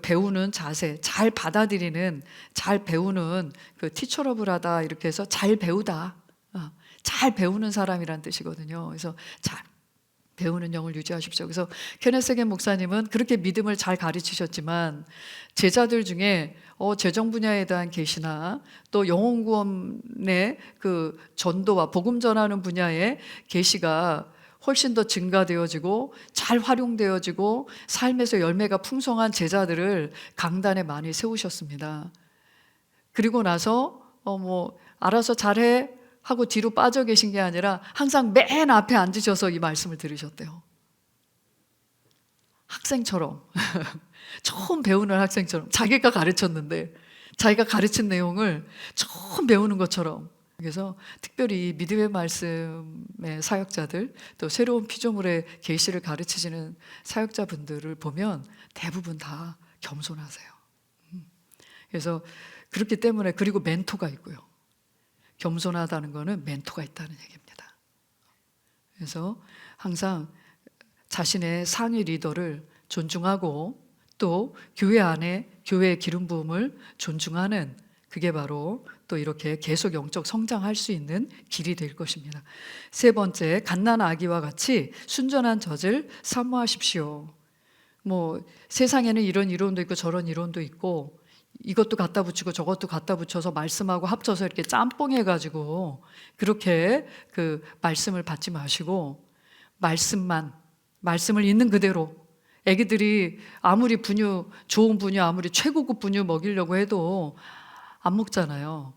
A: 배우는 자세, 잘 받아들이는, 잘 배우는 티처러블하다 이렇게 해서 잘 배우다, 잘 배우는 사람이란 뜻이거든요. 그래서 잘 배우는 영을 유지하십시오. 그래서 케네스 겐 목사님은 그렇게 믿음을 잘 가르치셨지만 제자들 중에 재정 분야에 대한 계시나 또 영혼 구원의 전도와 복음 전하는 분야의 계시가 훨씬 더 증가되어지고 잘 활용되어지고 삶에서 열매가 풍성한 제자들을 강단에 많이 세우셨습니다. 그리고 나서 알아서 잘해 하고 뒤로 빠져 계신 게 아니라 항상 맨 앞에 앉으셔서 이 말씀을 들으셨대요. 학생처럼 처음 배우는 학생처럼 자기가 가르쳤는데 자기가 가르친 내용을 처음 배우는 것처럼. 그래서 특별히 믿음의 말씀의 사역자들 또 새로운 피조물의 계시를 가르치시는 사역자분들을 보면 대부분 다 겸손하세요. 그래서 그렇기 때문에 그리고 멘토가 있고요. 겸손하다는 거는 멘토가 있다는 얘기입니다. 그래서 항상 자신의 상위 리더를 존중하고 또 교회 안에 교회의 기름 부음을 존중하는, 그게 바로 또 이렇게 계속 영적 성장할 수 있는 길이 될 것입니다. 세 번째, 갓난 아기와 같이 순전한 젖을 사모하십시오. 뭐 세상에는 이런 이론도 있고 저런 이론도 있고, 이것도 갖다 붙이고 저것도 갖다 붙여서 말씀하고 합쳐서 이렇게 짬뽕 해가지고 그렇게 그 말씀을 받지 마시고, 말씀을 있는 그대로, 애기들이 아무리 좋은 분유, 아무리 최고급 분유 먹이려고 해도 안 먹잖아요.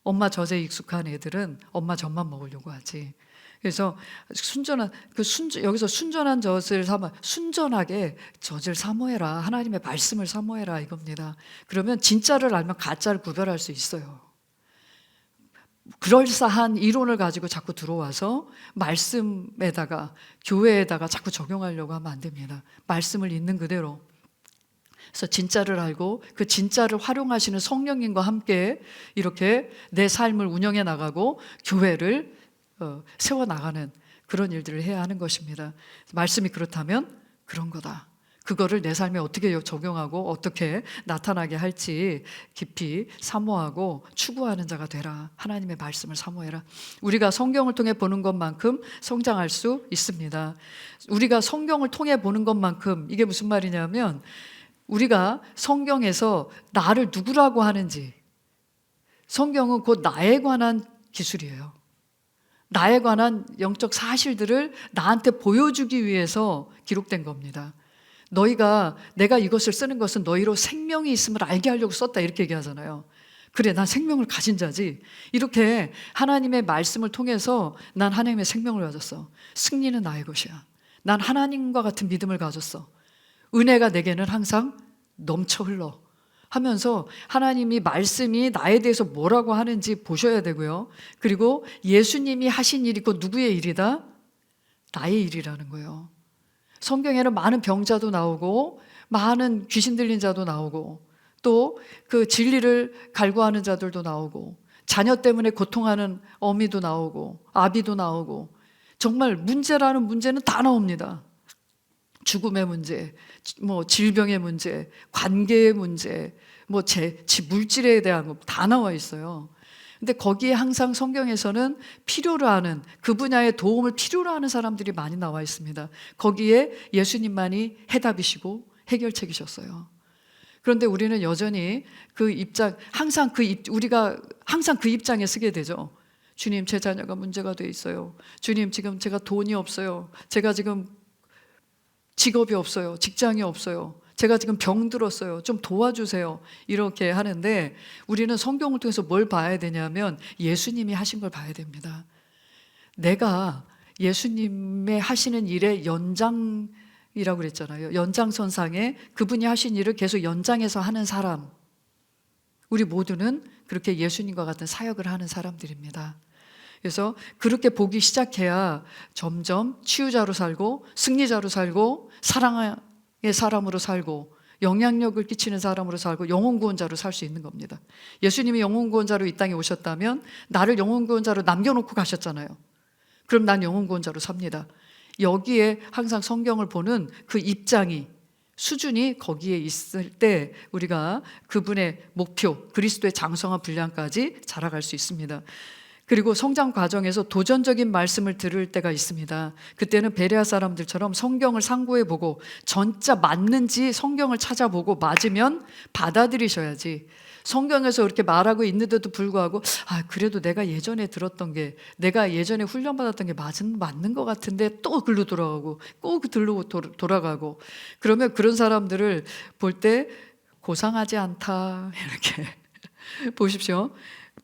A: 엄마 젖에 익숙한 애들은 엄마 젖만 먹으려고 하지. 그래서 여기서 순전한 젖을 순전하게 젖을 사모해라, 하나님의 말씀을 사모해라 이겁니다. 그러면 진짜를 알면 가짜를 구별할 수 있어요. 그럴싸한 이론을 가지고 자꾸 들어와서 말씀에다가 교회에다가 자꾸 적용하려고 하면 안 됩니다. 말씀을 있는 그대로. 그래서 진짜를 알고 그 진짜를 활용하시는 성령님과 함께 이렇게 내 삶을 운영해 나가고 교회를 세워나가는 그런 일들을 해야 하는 것입니다. 말씀이 그렇다면 그런 거다. 그거를 내 삶에 어떻게 적용하고 어떻게 나타나게 할지 깊이 사모하고 추구하는 자가 되라. 하나님의 말씀을 사모해라. 우리가 성경을 통해 보는 것만큼 성장할 수 있습니다. 우리가 성경을 통해 보는 것만큼, 이게 무슨 말이냐면 우리가 성경에서 나를 누구라고 하는지, 성경은 곧 나에 관한 기술이에요. 나에 관한 영적 사실들을 나한테 보여주기 위해서 기록된 겁니다. 내가 이것을 쓰는 것은 너희로 생명이 있음을 알게 하려고 썼다, 이렇게 얘기하잖아요. 그래, 난 생명을 가진 자지. 이렇게 하나님의 말씀을 통해서 난 하나님의 생명을 가졌어. 승리는 나의 것이야. 난 하나님과 같은 믿음을 가졌어. 은혜가 내게는 항상 넘쳐 흘러 하면서 하나님이 말씀이 나에 대해서 뭐라고 하는지 보셔야 되고요. 그리고 예수님이 하신 일이 곧 누구의 일이다? 나의 일이라는 거예요. 성경에는 많은 병자도 나오고 많은 귀신 들린 자도 나오고 또 그 진리를 갈구하는 자들도 나오고 자녀 때문에 고통하는 어미도 나오고 아비도 나오고, 정말 문제라는 문제는 다 나옵니다. 죽음의 문제, 뭐 질병의 문제, 관계의 문제, 뭐 물질에 대한 거 다 나와 있어요. 근데 거기에 항상 성경에서는 필요로 하는, 그 분야의 도움을 필요로 하는 사람들이 많이 나와 있습니다. 거기에 예수님만이 해답이시고 해결책이셨어요. 그런데 우리는 여전히 우리가 항상 그 입장에 서게 되죠. 주님, 제 자녀가 문제가 돼 있어요. 주님, 지금 제가 돈이 없어요. 제가 지금 직업이 없어요. 직장이 없어요. 제가 지금 병들었어요. 좀 도와주세요. 이렇게 하는데 우리는 성경을 통해서 뭘 봐야 되냐면 예수님이 하신 걸 봐야 됩니다. 내가 예수님의 하시는 일의 연장이라고 그랬잖아요. 연장선상에 그분이 하신 일을 계속 연장해서 하는 사람, 우리 모두는 그렇게 예수님과 같은 사역을 하는 사람들입니다. 그래서 그렇게 보기 시작해야 점점 치유자로 살고 승리자로 살고 사랑의 사람으로 살고 영향력을 끼치는 사람으로 살고 영혼구원자로 살 수 있는 겁니다. 예수님이 영혼구원자로 이 땅에 오셨다면 나를 영혼구원자로 남겨놓고 가셨잖아요. 그럼 난 영혼구원자로 삽니다. 여기에 항상 성경을 보는 그 수준이 거기에 있을 때 우리가 그분의 목표, 그리스도의 장성한 분량까지 자라갈 수 있습니다. 그리고 성장 과정에서 도전적인 말씀을 들을 때가 있습니다. 그때는 베레아 사람들처럼 성경을 상고해보고 진짜 맞는지 성경을 찾아보고 맞으면 받아들이셔야지, 성경에서 이렇게 말하고 있는데도 불구하고 그래도 내가 예전에 들었던 게, 내가 예전에 훈련받았던 게 맞는 것 같은데 또 글로 돌아가고 꼭 글로 돌아가고, 그러면 그런 사람들을 볼 때 고상하지 않다 이렇게 보십시오.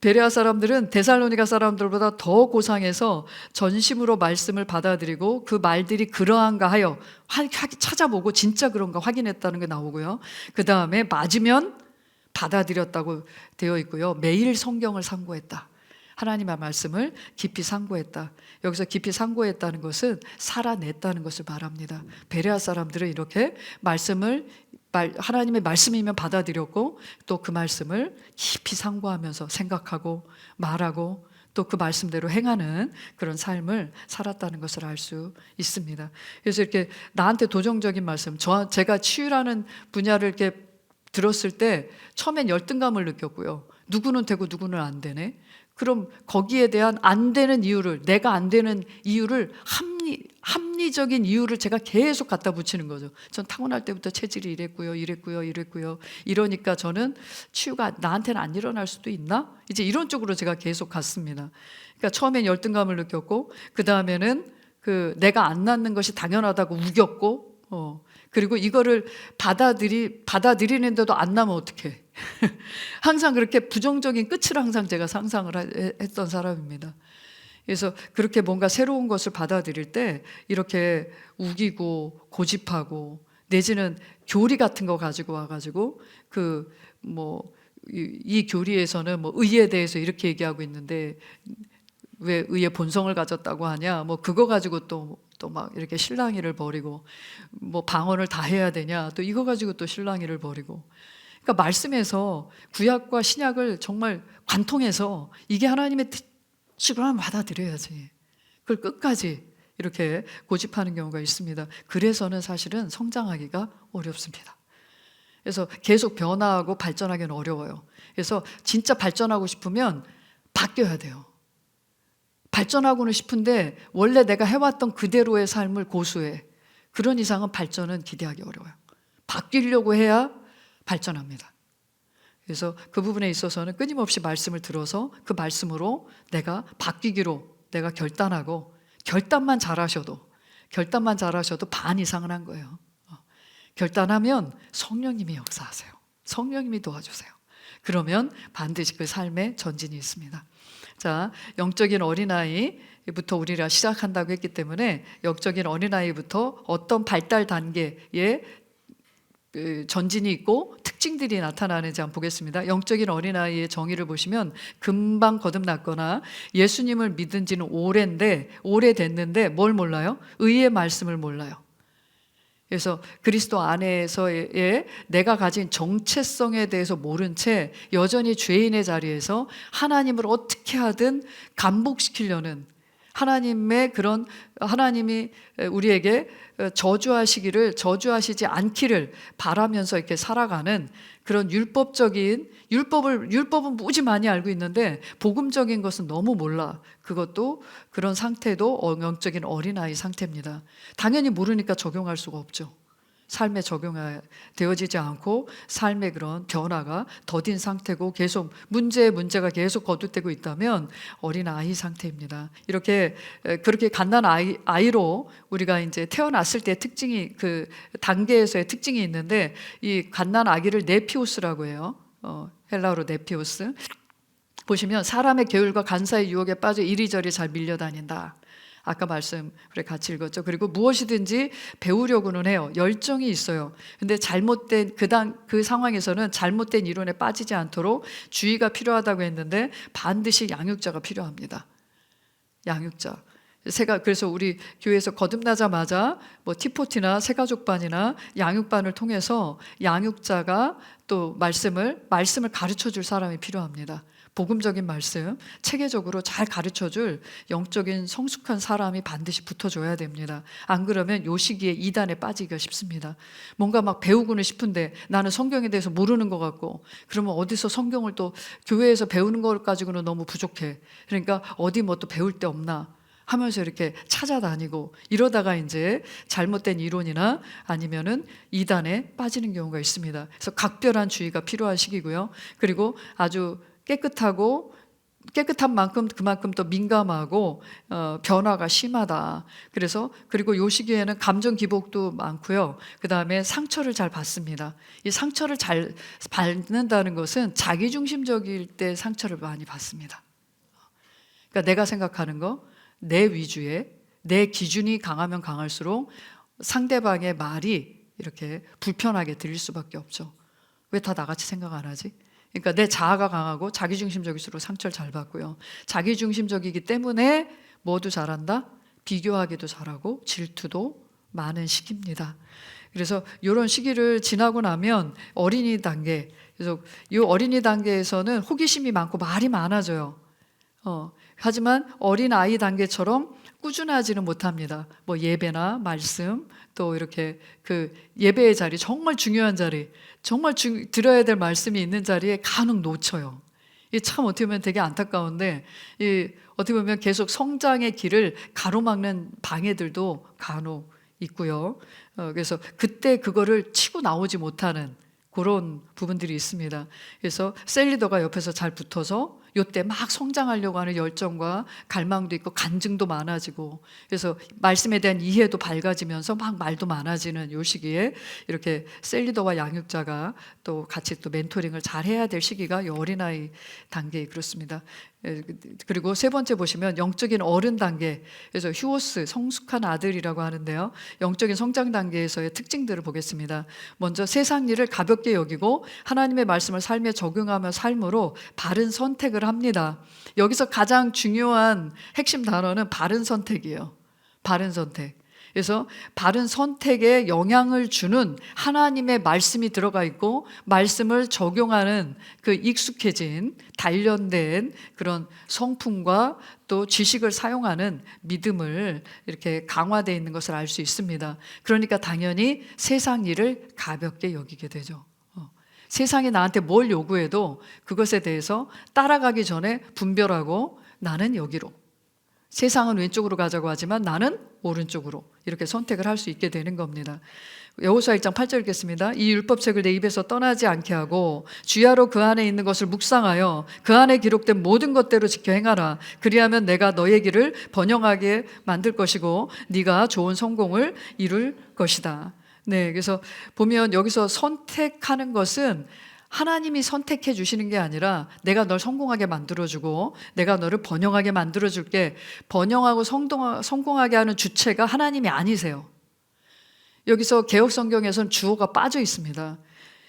A: 베레아 사람들은 데살로니가 사람들보다 더 고상해서 전심으로 말씀을 받아들이고 그 말들이 그러한가 하여 찾아보고 진짜 그런가 확인했다는 게 나오고요. 그 다음에 맞으면 받아들였다고 되어 있고요. 매일 성경을 상고했다. 하나님의 말씀을 깊이 상고했다. 여기서 깊이 상고했다는 것은 살아냈다는 것을 말합니다. 베레아 사람들은 이렇게 하나님의 말씀이면 받아들였고 또 그 말씀을 깊이 상고하면서 생각하고 말하고 또 그 말씀대로 행하는 그런 삶을 살았다는 것을 알 수 있습니다. 그래서 이렇게 나한테 도정적인 말씀, 제가 치유라는 분야를 이렇게 들었을 때 처음엔 열등감을 느꼈고요. 누구는 되고 누구는 안 되네. 그럼 거기에 대한 안 되는 이유를, 내가 안 되는 이유를 합리적인 이유를 제가 계속 갖다 붙이는 거죠. 전 타고날 때부터 체질이 이랬고요, 이러니까 저는 치유가 나한테는 안 일어날 수도 있나? 이제 이런 쪽으로 제가 계속 갔습니다. 그러니까 처음엔 열등감을 느꼈고, 그 다음에는 내가 안 낫는 것이 당연하다고 우겼고, 그리고 이거를 받아들이는데도 안 나면 어떡해. 항상 그렇게 부정적인 끝을 항상 제가 상상을 했던 사람입니다. 그래서 그렇게 뭔가 새로운 것을 받아들일 때 이렇게 우기고 고집하고, 내지는 교리 같은 거 가지고 와가지고 이 교리에서는 의에 대해서 이렇게 얘기하고 있는데 왜 의의 본성을 가졌다고 하냐, 그거 가지고 또 막 이렇게 실랑이를 벌이고, 방언을 다 해야 되냐, 또 이거 가지고 또 실랑이를 벌이고. 그러니까 말씀에서 구약과 신약을 정말 관통해서 이게 하나님의 뜻이구나 받아들여야지. 그걸 끝까지 이렇게 고집하는 경우가 있습니다. 그래서는 사실은 성장하기가 어렵습니다. 그래서 계속 변화하고 발전하기는 어려워요. 그래서 진짜 발전하고 싶으면 바뀌어야 돼요. 발전하고는 싶은데 원래 내가 해왔던 그대로의 삶을 고수해. 그런 이상은 발전은 기대하기 어려워요. 바뀌려고 해야 발전합니다. 그래서 그 부분에 있어서는 끊임없이 말씀을 들어서 그 말씀으로 내가 바뀌기로 내가 결단하고, 결단만 잘하셔도 반 이상은 한 거예요. 결단하면 성령님이 역사하세요. 성령님이 도와주세요. 그러면 반드시 그 삶에 전진이 있습니다. 자, 영적인 어린아이부터 우리가 시작한다고 했기 때문에 영적인 어린아이부터 어떤 발달 단계에 전진이 있고 특징들이 나타나는지 한번 보겠습니다. 영적인 어린아이의 정의를 보시면 금방 거듭났거나 예수님을 믿은 지는 오래됐는데 뭘 몰라요? 의의 말씀을 몰라요. 그래서 그리스도 안에서의 내가 가진 정체성에 대해서 모른 채 여전히 죄인의 자리에서 하나님을 어떻게 하든 감복시키려는, 하나님이 우리에게 저주하시지 않기를 바라면서 이렇게 살아가는 그런 율법은 무지 많이 알고 있는데 복음적인 것은 너무 몰라. 그런 상태도 영적인 어린아이 상태입니다. 당연히 모르니까 적용할 수가 없죠. 삶에 적용되어지지 않고 삶의 그런 변화가 더딘 상태고 계속 문제가 계속 거듭되고 있다면 어린아이 상태입니다. 그렇게 갓난 아이로 우리가 이제 태어났을 때 특징이, 그 단계에서의 특징이 있는데, 이 갓난 아기를 네피오스라고 해요. 헬라어로 네피오스. 보시면 사람의 계율과 간사의 유혹에 빠져 이리저리 잘 밀려다닌다. 아까 말씀 같이 읽었죠. 그리고 무엇이든지 배우려고는 해요. 열정이 있어요. 근데 잘못된 그 상황에서는 잘못된 이론에 빠지지 않도록 주의가 필요하다고 했는데 반드시 양육자가 필요합니다. 양육자. 그래서 우리 교회에서 거듭나자마자 티포티나 새가족반이나 양육반을 통해서 양육자가 또 말씀을 가르쳐 줄 사람이 필요합니다. 복음적인 말씀 체계적으로 잘 가르쳐줄 영적인 성숙한 사람이 반드시 붙어줘야 됩니다. 안 그러면 요 시기에 이단에 빠지기가 쉽습니다. 뭔가 막 배우고는 싶은데 나는 성경에 대해서 모르는 것 같고, 그러면 어디서 성경을 또 교회에서 배우는 것 가지고는 너무 부족해. 그러니까 어디 또 배울 데 없나 하면서 이렇게 찾아다니고, 이러다가 이제 잘못된 이론이나 아니면은 이단에 빠지는 경우가 있습니다. 그래서 각별한 주의가 필요한 시기고요. 그리고 아주 깨끗한 만큼 그만큼 또 민감하고 변화가 심하다. 그리고 요 시기에는 감정 기복도 많고요. 그 다음에 상처를 잘 받습니다. 이 상처를 잘 받는다는 것은 자기중심적일 때 상처를 많이 받습니다. 그러니까 내가 생각하는 거, 내 위주에 내 기준이 강하면 강할수록 상대방의 말이 이렇게 불편하게 들릴 수밖에 없죠. 왜 다 나같이 생각 안 하지? 그러니까 내 자아가 강하고 자기중심적일수록 상처를 잘 받고요. 자기중심적이기 때문에 뭐도 잘한다? 비교하기도 잘하고 질투도 많은 시기입니다. 그래서 이런 시기를 지나고 나면 어린이 단계, 그래서 이 어린이 단계에서는 호기심이 많고 말이 많아져요. 하지만 어린 아이 단계처럼 꾸준하지는 못합니다. 뭐 예배나 말씀, 또 이렇게 그 예배의 자리, 정말 중요한 자리, 정말 들어야 될 말씀이 있는 자리에 간혹 놓쳐요. 이게 참 어떻게 보면 되게 안타까운데, 어떻게 보면 계속 성장의 길을 가로막는 방해들도 간혹 있고요. 그래서 그때 그거를 치고 나오지 못하는 그런 부분들이 있습니다. 그래서 셀리더가 옆에서 잘 붙어서 요때 막 성장하려고 하는 열정과 갈망도 있고 간증도 많아지고, 그래서 말씀에 대한 이해도 밝아지면서 막 말도 많아지는 요 시기에 이렇게 셀리더와 양육자가 또 같이 또 멘토링을 잘 해야 될 시기가 이 어린아이 단계에 그렇습니다. 그리고 세 번째 보시면 영적인 어른 단계, 그래서 휴오스, 성숙한 아들이라고 하는데요, 영적인 성장 단계에서의 특징들을 보겠습니다. 먼저 세상 일을 가볍게 여기고 하나님의 말씀을 삶에 적용하며 삶으로 바른 선택을 합니다. 여기서 가장 중요한 핵심 단어는 바른 선택이에요. 바른 선택. 그래서 바른 선택에 영향을 주는 하나님의 말씀이 들어가 있고, 말씀을 적용하는 그 익숙해진 단련된 그런 성품과 또 지식을 사용하는 믿음을 이렇게 강화되어 있는 것을 알 수 있습니다. 그러니까 당연히 세상 일을 가볍게 여기게 되죠. 세상이 나한테 뭘 요구해도 그것에 대해서 따라가기 전에 분별하고, 나는 여기로, 세상은 왼쪽으로 가자고 하지만 나는 오른쪽으로, 이렇게 선택을 할 수 있게 되는 겁니다. 여호수아 1장 8절 읽겠습니다. 이 율법책을 내 입에서 떠나지 않게 하고 주야로 그 안에 있는 것을 묵상하여 그 안에 기록된 모든 것대로 지켜 행하라. 그리하면 내가 너의 길을 번영하게 만들 것이고 네가 좋은 성공을 이룰 것이다. 네, 그래서 보면 여기서 선택하는 것은 하나님이 선택해 주시는 게 아니라 내가 널 성공하게 만들어주고 내가 너를 번영하게 만들어줄게. 번영하고 성공하게 하는 주체가 하나님이 아니세요. 여기서 개역성경에서는 주어가 빠져 있습니다.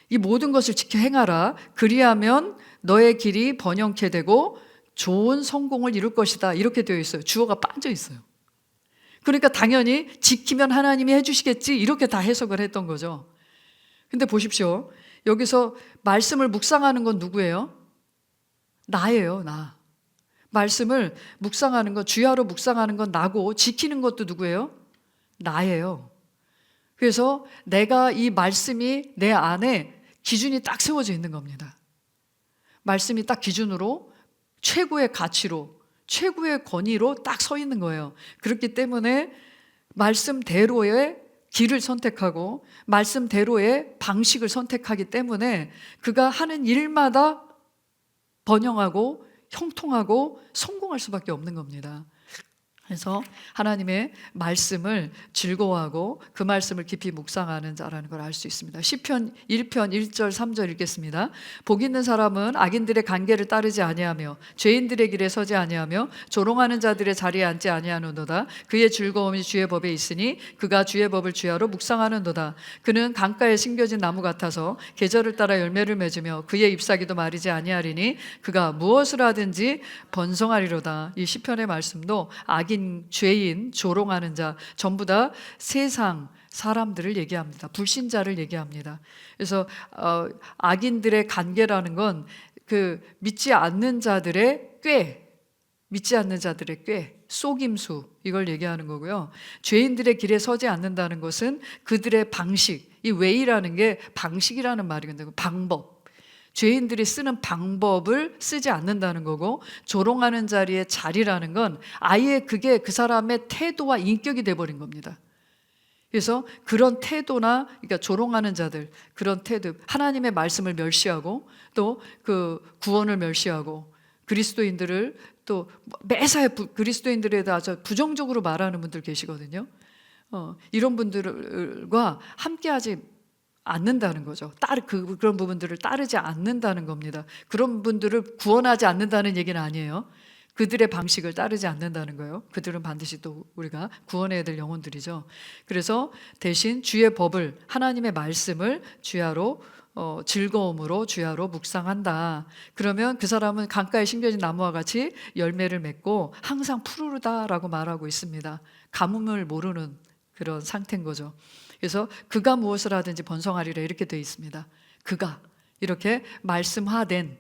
A: 이 모든 것을 지켜 행하라. 그리하면 너의 길이 번영케 되고 좋은 성공을 이룰 것이다. 이렇게 되어 있어요. 주어가 빠져 있어요. 그러니까 당연히 지키면 하나님이 해주시겠지, 이렇게 다 해석을 했던 거죠. 근데 보십시오. 여기서 말씀을 묵상하는 건 누구예요? 나예요, 나. 말씀을 묵상하는 건, 주야로 묵상하는 건 나고, 지키는 것도 누구예요? 나예요. 그래서 내가 이 말씀이 내 안에 기준이 딱 세워져 있는 겁니다. 말씀이 딱 기준으로, 최고의 가치로, 최고의 권위로 딱 서 있는 거예요. 그렇기 때문에 말씀대로의 길을 선택하고 말씀대로의 방식을 선택하기 때문에 그가 하는 일마다 번영하고 형통하고 성공할 수밖에 없는 겁니다. 그래서 하나님의 말씀을 즐거워하고 그 말씀을 깊이 묵상하는 자라는 걸 알 수 있습니다. 시편 1편 1절 3절 읽겠습니다. 복 있는 사람은 악인들의 관계를 따르지 아니하며 죄인들의 길에 서지 아니하며 조롱하는 자들의 자리에 앉지 아니하는도다. 그의 즐거움이 주의 법에 있으니 그가 주의 법을 주야로 묵상하는도다. 그는 강가에 심겨진 나무 같아서 계절을 따라 열매를 맺으며 그의 잎사귀도 마르지 아니하리니 그가 무엇을 하든지 번성하리로다. 이 시편의 말씀도 악인, 죄인, 조롱하는 자, 전부 다 세상 사람들을 얘기합니다. 불신자를 얘기합니다. 그래서 악인들의 관계라는 건 그 믿지 않는 자들의 꾀, 속임수, 이걸 얘기하는 거고요. 죄인들의 길에 서지 않는다는 것은 그들의 방식, 이 way라는 게 방식이라는 말이거든요. 방법. 죄인들이 쓰는 방법을 쓰지 않는다는 거고, 조롱하는 자리의 자리라는 건 아예 그게 그 사람의 태도와 인격이 돼버린 겁니다. 그래서 그런 태도나, 그러니까 조롱하는 자들, 그런 태도, 하나님의 말씀을 멸시하고 또 그 구원을 멸시하고 그리스도인들을 또 매사에 그리스도인들에 대해서 부정적으로 말하는 분들 계시거든요. 이런 분들과 함께하지 않는다는 거죠. 그런 부분들을 따르지 않는다는 겁니다. 그런 분들을 구원하지 않는다는 얘기는 아니에요. 그들의 방식을 따르지 않는다는 거예요. 그들은 반드시 또 우리가 구원해야 될 영혼들이죠. 그래서 대신 주의 법을, 하나님의 말씀을 주야로 즐거움으로 주야로 묵상한다. 그러면 그 사람은 강가에 심겨진 나무와 같이 열매를 맺고 항상 푸르르다라고 말하고 있습니다. 가뭄을 모르는 그런 상태인 거죠. 그래서 그가 무엇을 하든지 번성하리라 이렇게 되어 있습니다. 그가 이렇게 말씀화된,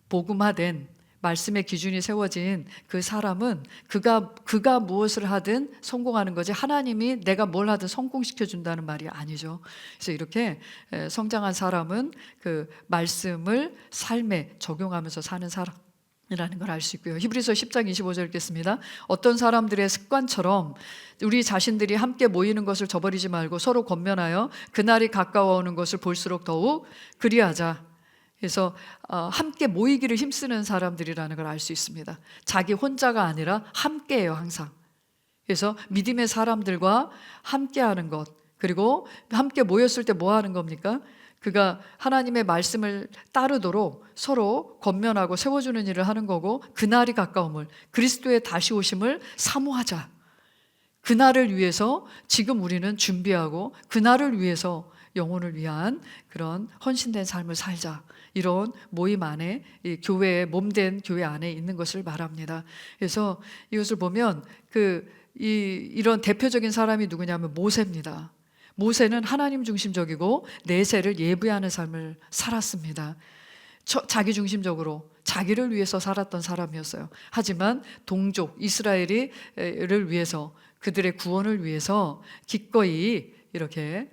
A: 복음화된, 말씀의 기준이 세워진 그 사람은 그가 무엇을 하든 성공하는 거지, 하나님이 내가 뭘 하든 성공시켜 준다는 말이 아니죠. 그래서 이렇게 성장한 사람은 그 말씀을 삶에 적용하면서 사는 사람이라는 걸 알 수 있고요. 히브리서 10장 25절 읽겠습니다. 어떤 사람들의 습관처럼 우리 자신들이 함께 모이는 것을 저버리지 말고 서로 권면하여 그날이 가까워오는 것을 볼수록 더욱 그리하자. 그래서 함께 모이기를 힘쓰는 사람들이라는 걸 알 수 있습니다. 자기 혼자가 아니라 함께해요, 항상. 그래서 믿음의 사람들과 함께하는 것, 그리고 함께 모였을 때 뭐 하는 겁니까? 그가 하나님의 말씀을 따르도록 서로 권면하고 세워주는 일을 하는 거고, 그날이 가까움을, 그리스도의 다시 오심을 사모하자. 그날을 위해서 지금 우리는 준비하고 그날을 위해서 영혼을 위한 그런 헌신된 삶을 살자. 이런 모임 안에, 이 교회의 몸된 교회 안에 있는 것을 말합니다. 그래서 이것을 보면 이런 대표적인 사람이 누구냐면 모세입니다. 모세는 하나님 중심적이고 내세를 예비하는 삶을 살았습니다. 자기 중심적으로 자기를 위해서 살았던 사람이었어요. 하지만 동족 이스라엘을 위해서, 그들의 구원을 위해서 기꺼이 이렇게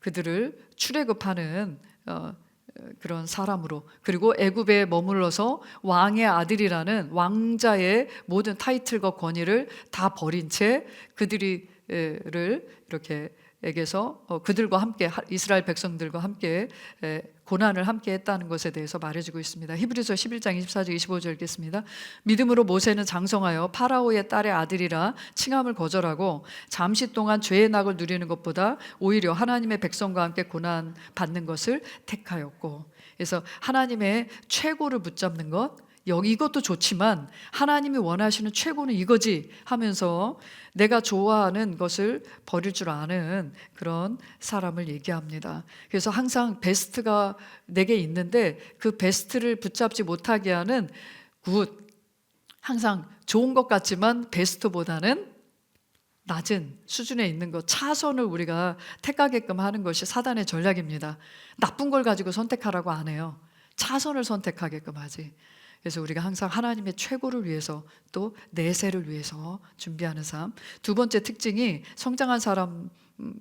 A: 그들을 출애굽하는 그런 사람으로, 그리고 애굽에 머물러서 왕의 아들이라는 왕자의 모든 타이틀과 권위를 다 버린 채 그들을 이렇게 에게서 그들과 함께, 이스라엘 백성들과 함께 고난을 함께 했다는 것에 대해서 말해주고 있습니다. 히브리서 11장 24절 25절 읽겠습니다. 믿음으로 모세는 장성하여 파라오의 딸의 아들이라 칭함을 거절하고 잠시 동안 죄의 낙을 누리는 것보다 오히려 하나님의 백성과 함께 고난 받는 것을 택하였고, 그래서 하나님의 최고를 붙잡는 것, 이것도 좋지만 하나님이 원하시는 최고는 이거지 하면서 내가 좋아하는 것을 버릴 줄 아는 그런 사람을 얘기합니다. 그래서 항상 베스트가 내게 있는데 그 베스트를 붙잡지 못하게 하는 항상 좋은 것 같지만 베스트보다는 낮은 수준에 있는 것, 차선을 우리가 택하게끔 하는 것이 사단의 전략입니다. 나쁜 걸 가지고 선택하라고 안 해요. 차선을 선택하게끔 하지. 그래서 우리가 항상 하나님의 최고를 위해서, 또 내세를 위해서 준비하는 삶. 두 번째 특징이, 성장한 사람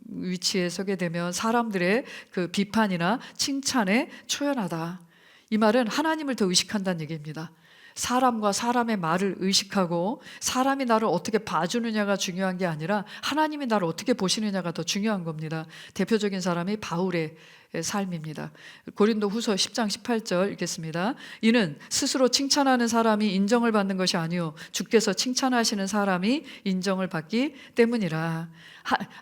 A: 위치에 서게 되면 사람들의 그 비판이나 칭찬에 초연하다. 이 말은 하나님을 더 의식한다는 얘기입니다. 사람과 사람의 말을 의식하고 사람이 나를 어떻게 봐주느냐가 중요한 게 아니라 하나님이 나를 어떻게 보시느냐가 더 중요한 겁니다. 대표적인 사람이 바울의 삶입니다. 고린도 후서 10장 18절 읽겠습니다. 이는 스스로 칭찬하는 사람이 인정을 받는 것이 아니요 주께서 칭찬하시는 사람이 인정을 받기 때문이라.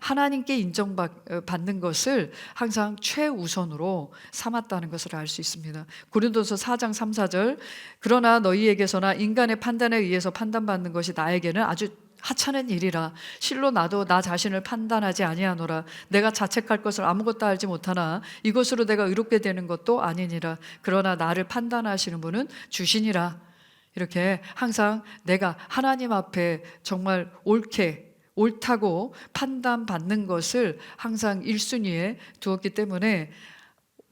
A: 하나님께 인정받는 것을 항상 최우선으로 삼았다는 것을 알 수 있습니다. 고린도서 4장 3, 4절 그러나 너희에게서나 인간의 판단에 의해서 판단받는 것이 나에게는 아주 하찮은 일이라. 실로 나도 나 자신을 판단하지 아니하노라. 내가 자책할 것을 아무것도 알지 못하나 이것으로 내가 의롭게 되는 것도 아니니라. 그러나 나를 판단하시는 분은 주시니라. 이렇게 항상 내가 하나님 앞에 정말 옳다고 판단받는 것을 항상 1순위에 두었기 때문에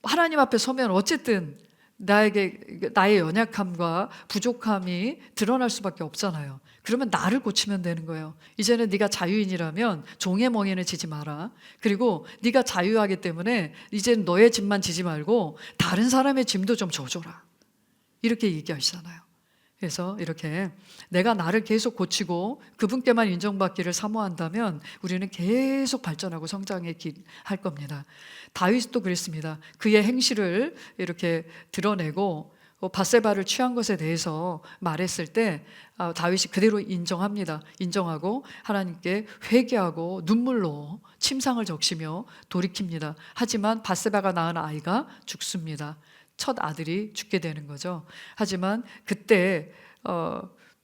A: 하나님 앞에 서면 어쨌든 나의 연약함과 부족함이 드러날 수밖에 없잖아요. 그러면 나를 고치면 되는 거예요. 이제는 네가 자유인이라면 종의 멍에는 지지 마라. 그리고 네가 자유하기 때문에 이제는 너의 짐만 지지 말고 다른 사람의 짐도 좀 져줘라. 이렇게 얘기하시잖아요. 그래서 이렇게 내가 나를 계속 고치고 그분께만 인정받기를 사모한다면 우리는 계속 발전하고 성장의 길 할 겁니다. 다윗도 그랬습니다. 그의 행실을 이렇게 드러내고 밧세바를 취한 것에 대해서 말했을 때 다윗이 그대로 인정합니다. 인정하고 하나님께 회개하고 눈물로 침상을 적시며 돌이킵니다. 하지만 밧세바가 낳은 아이가 죽습니다. 첫 아들이 죽게 되는 거죠. 하지만 그때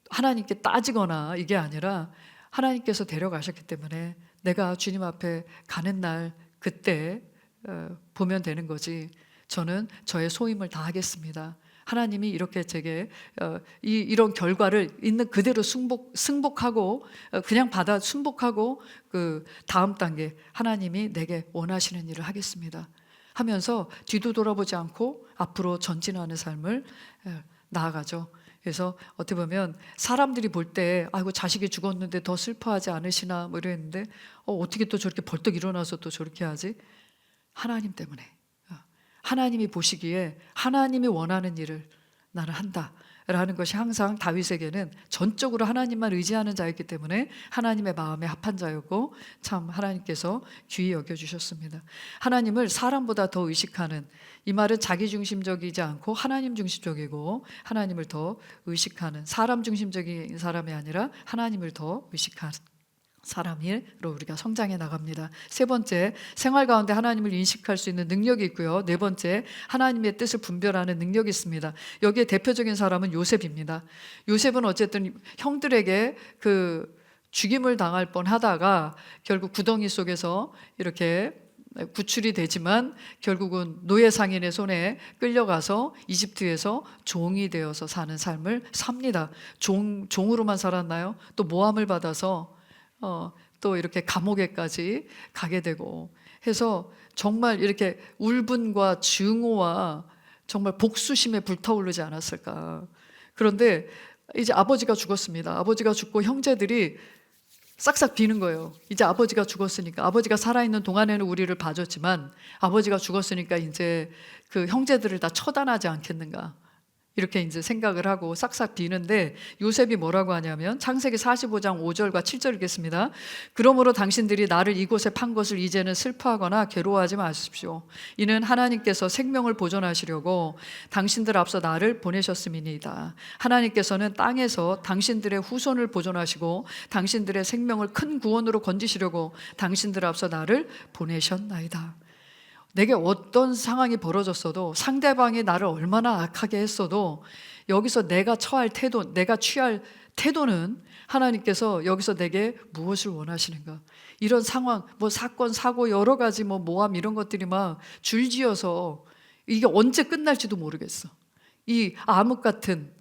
A: 하나님께 따지거나 이게 아니라 하나님께서 데려가셨기 때문에 내가 주님 앞에 가는 날 그때 보면 되는 거지. 저는 저의 소임을 다하겠습니다. 하나님이 이렇게 제게 이런 결과를 있는 그대로 승복하고 그냥 받아 순복하고 그 다음 단계 하나님이 내게 원하시는 일을 하겠습니다 하면서 뒤도 돌아보지 않고 앞으로 전진하는 삶을 나아가죠. 그래서 어떻게 보면 사람들이 볼 때 아이고 자식이 죽었는데 더 슬퍼하지 않으시나 뭐 이랬는데 어떻게 또 저렇게 벌떡 일어나서 또 저렇게 하지? 하나님 때문에. 하나님이 보시기에 하나님이 원하는 일을 나는 한다 라는 것이 항상 다윗에게는 전적으로 하나님만 의지하는 자였기 때문에 하나님의 마음에 합한 자였고 참 하나님께서 귀히 여겨주셨습니다. 하나님을 사람보다 더 의식하는, 이 말은 자기중심적이지 않고 하나님 중심적이고 하나님을 더 의식하는, 사람 중심적인 사람이 아니라 하나님을 더 의식하는 사람으로 우리가 성장해 나갑니다. 세 번째, 생활 가운데 하나님을 인식할 수 있는 능력이 있고요. 네 번째, 하나님의 뜻을 분별하는 능력이 있습니다. 여기에 대표적인 사람은 요셉입니다. 요셉은 어쨌든 형들에게 그 죽임을 당할 뻔하다가 결국 구덩이 속에서 이렇게 구출이 되지만 결국은 노예 상인의 손에 끌려가서 이집트에서 종이 되어서 사는 삶을 삽니다. 종으로만 살았나요? 또 모함을 받아서 또 이렇게 감옥에까지 가게 되고 해서 정말 이렇게 울분과 증오와 정말 복수심에 불타오르지 않았을까. 그런데 이제 아버지가 죽었습니다. 아버지가 죽고 형제들이 싹싹 비는 거예요. 이제 아버지가 죽었으니까, 아버지가 살아있는 동안에는 우리를 봐줬지만 아버지가 죽었으니까 이제 그 형제들을 다 처단하지 않겠는가, 이렇게 이제 생각을 하고 싹싹 비는데 요셉이 뭐라고 하냐면 창세기 45장 5절과 7절 읽겠습니다. 그러므로 당신들이 나를 이곳에 판 것을 이제는 슬퍼하거나 괴로워하지 마십시오. 이는 하나님께서 생명을 보존하시려고 당신들 앞서 나를 보내셨음이니이다. 하나님께서는 땅에서 당신들의 후손을 보존하시고 당신들의 생명을 큰 구원으로 건지시려고 당신들 앞서 나를 보내셨나이다. 내게 어떤 상황이 벌어졌어도, 상대방이 나를 얼마나 악하게 했어도 여기서 내가 처할 태도, 내가 취할 태도는 하나님께서 여기서 내게 무엇을 원하시는가, 이런 상황, 뭐 사건, 사고, 여러 가지 뭐 모함 이런 것들이 막 줄지어서 이게 언제 끝날지도 모르겠어. 이 암흑 같은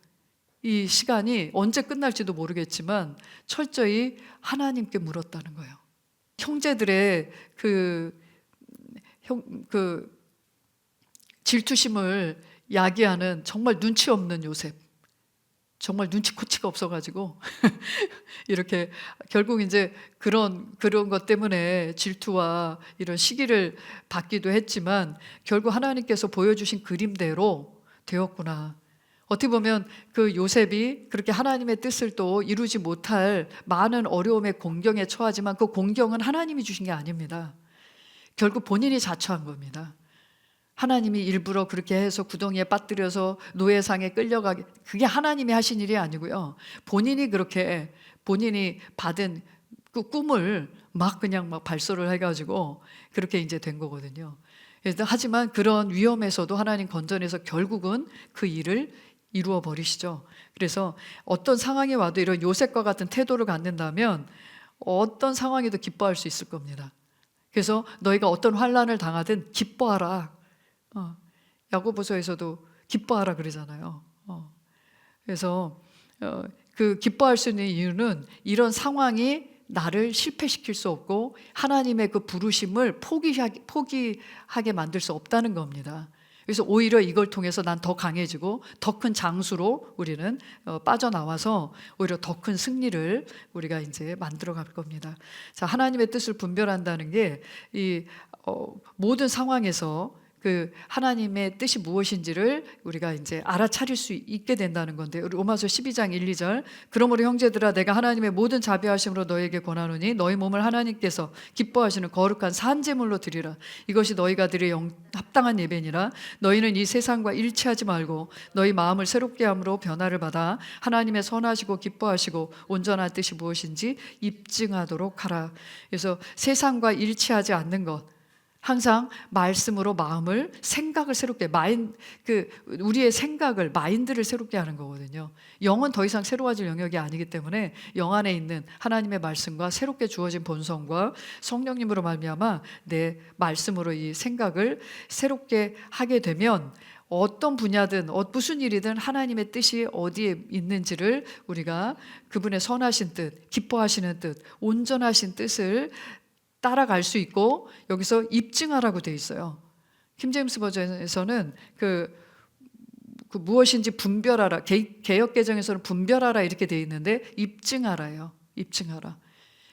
A: 이 시간이 언제 끝날지도 모르겠지만 철저히 하나님께 물었다는 거예요. 형제들의 그 질투심을 야기하는 정말 눈치 없는 요셉, 정말 눈치코치가 없어가지고 이렇게 결국 이제 그런 것 때문에 질투와 이런 시기를 받기도 했지만 결국 하나님께서 보여주신 그림대로 되었구나. 어떻게 보면 그 요셉이 그렇게 하나님의 뜻을 또 이루지 못할 많은 어려움의 공경에 처하지만 그 공경은 하나님이 주신 게 아닙니다. 결국 본인이 자처한 겁니다. 하나님이 일부러 그렇게 해서 구덩이에 빠뜨려서 노예상에 끌려가게, 그게 하나님이 하신 일이 아니고요. 본인이 그렇게 본인이 받은 그 꿈을 막 그냥 막 발설을 해가지고 그렇게 이제 된 거거든요. 하지만 그런 위험에서도 하나님 건져내서 결국은 그 일을 이루어 버리시죠. 그래서 어떤 상황이 와도 이런 요셉과 같은 태도를 갖는다면 어떤 상황에도 기뻐할 수 있을 겁니다. 그래서 너희가 어떤 환난을 당하든 기뻐하라. 야고보서에서도 기뻐하라 그러잖아요. 그래서 그 기뻐할 수 있는 이유는 이런 상황이 나를 실패시킬 수 없고 하나님의 그 부르심을 포기하게 만들 수 없다는 겁니다. 그래서 오히려 이걸 통해서 난 더 강해지고 더 큰 장수로 우리는 빠져나와서 오히려 더 큰 승리를 우리가 이제 만들어 갈 겁니다. 자, 하나님의 뜻을 분별한다는 게 이 모든 상황에서 그 하나님의 뜻이 무엇인지를 우리가 이제 알아차릴 수 있게 된다는 건데, 로마서 12장 1, 2절 그러므로 형제들아 내가 하나님의 모든 자비하심으로 너에게 권하노니 너희 몸을 하나님께서 기뻐하시는 거룩한 산제물로 드리라. 이것이 너희가 드릴 합당한 예배니라. 너희는 이 세상과 일치하지 말고 너희 마음을 새롭게 함으로 변화를 받아 하나님의 선하시고 기뻐하시고 온전한 뜻이 무엇인지 입증하도록 하라. 그래서 세상과 일치하지 않는 것, 항상 말씀으로 마음을, 생각을 새롭게, 우리의 생각을, 마인드를 새롭게 하는 거거든요. 영은 더 이상 새로워질 영역이 아니기 때문에 영 안에 있는 하나님의 말씀과 새롭게 주어진 본성과 성령님으로 말미암아 내 말씀으로 이 생각을 새롭게 하게 되면 어떤 분야든 무슨 일이든 하나님의 뜻이 어디에 있는지를 우리가 그분의 선하신 뜻, 기뻐하시는 뜻, 온전하신 뜻을 따라갈 수 있고, 여기서 입증하라고 돼 있어요. 킹제임스 버전에서는 그 그 무엇인지 분별하라. 개역 개정에서는 분별하라 이렇게 돼 있는데 입증하라요. 입증하라.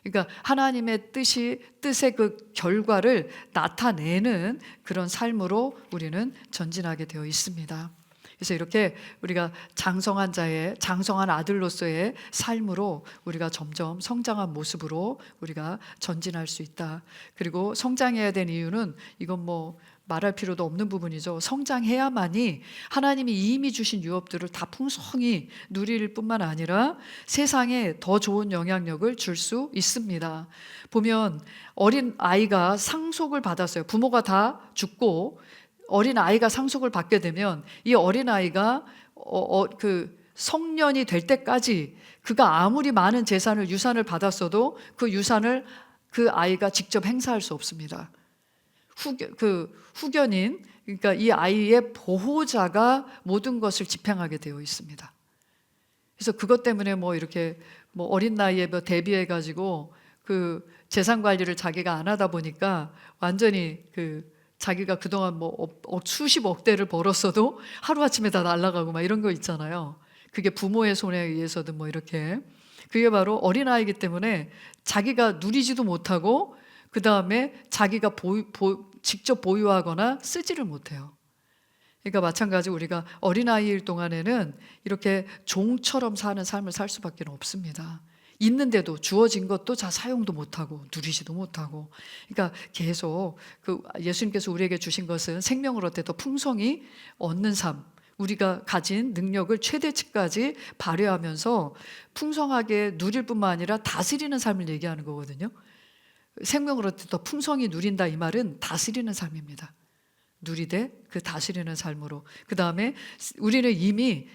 A: 그러니까 하나님의 뜻의 그 결과를 나타내는 그런 삶으로 우리는 전진하게 되어 있습니다. 그래서 이렇게 우리가 장성한 아들로서의 삶으로 우리가 점점 성장한 모습으로 우리가 전진할 수 있다. 그리고 성장해야 된 이유는 이건 뭐 말할 필요도 없는 부분이죠. 성장해야만이 하나님이 이미 주신 유업들을 다 풍성히 누릴 뿐만 아니라 세상에 더 좋은 영향력을 줄 수 있습니다. 보면 어린 아이가 상속을 받았어요. 부모가 다 죽고 어린 아이가 상속을 받게 되면 이 어린 아이가 그 성년이 될 때까지 그가 아무리 많은 유산을 받았어도 그 유산을 그 아이가 직접 행사할 수 없습니다. 후견인, 그러니까 이 아이의 보호자가 모든 것을 집행하게 되어 있습니다. 그래서 그것 때문에 뭐 이렇게 뭐 어린 나이에 뭐 대비해 가지고 그 재산 관리를 자기가 안 하다 보니까 완전히 자기가 그동안 뭐 수십억 대를 벌었어도 하루아침에 다 날아가고 막 이런 거 있잖아요. 그게 부모의 손에 의해서든 뭐 이렇게. 그게 바로 어린아이기 때문에 자기가 누리지도 못하고 그 다음에 자기가 직접 보유하거나 쓰지를 못해요. 그러니까 마찬가지로 우리가 어린아이일 동안에는 이렇게 종처럼 사는 삶을 살 수밖에 없습니다. 있는데도 주어진 것도 잘 사용도 못하고 누리지도 못하고. 그러니까 계속 예수님께서 우리에게 주신 것은 생명을 얻되 더 풍성히 얻는 삶, 우리가 가진 능력을 최대치까지 발휘하면서 풍성하게 누릴 뿐만 아니라 다스리는 삶을 얘기하는 거거든요. 생명을 얻되 더 풍성히 누린다 이 말은 다스리는 삶입니다. 누리되 그 다스리는 삶으로. 그 다음에 우리는 이미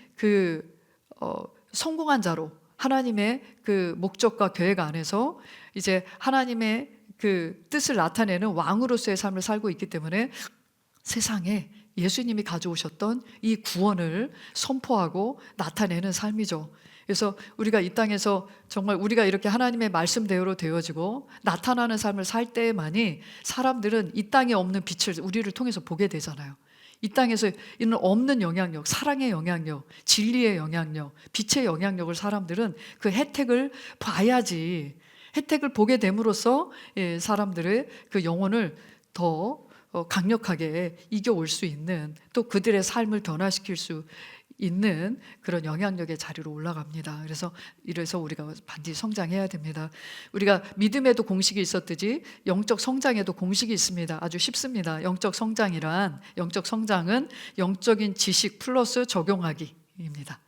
A: 성공한 자로 하나님의 그 목적과 계획 안에서 이제 하나님의 그 뜻을 나타내는 왕으로서의 삶을 살고 있기 때문에 세상에 예수님이 가져오셨던 이 구원을 선포하고 나타내는 삶이죠. 그래서 우리가 이 땅에서 정말 우리가 이렇게 하나님의 말씀대로 되어지고 나타나는 삶을 살 때만이 사람들은 이 땅에 없는 빛을 우리를 통해서 보게 되잖아요. 이 땅에서 있는 없는 영향력, 사랑의 영향력, 진리의 영향력, 빛의 영향력을 사람들은 그 혜택을 봐야지, 혜택을 보게 됨으로써 사람들의 그 영혼을 더 강력하게 이겨올 수 있는, 또 그들의 삶을 변화시킬 수 있는 그런 영향력의 자리로 올라갑니다. 이래서 우리가 반드시 성장해야 됩니다. 우리가 믿음에도 공식이 있었듯이 영적 성장에도 공식이 있습니다. 아주 쉽습니다. 영적 성장은 영적인 지식 플러스 적용하기입니다.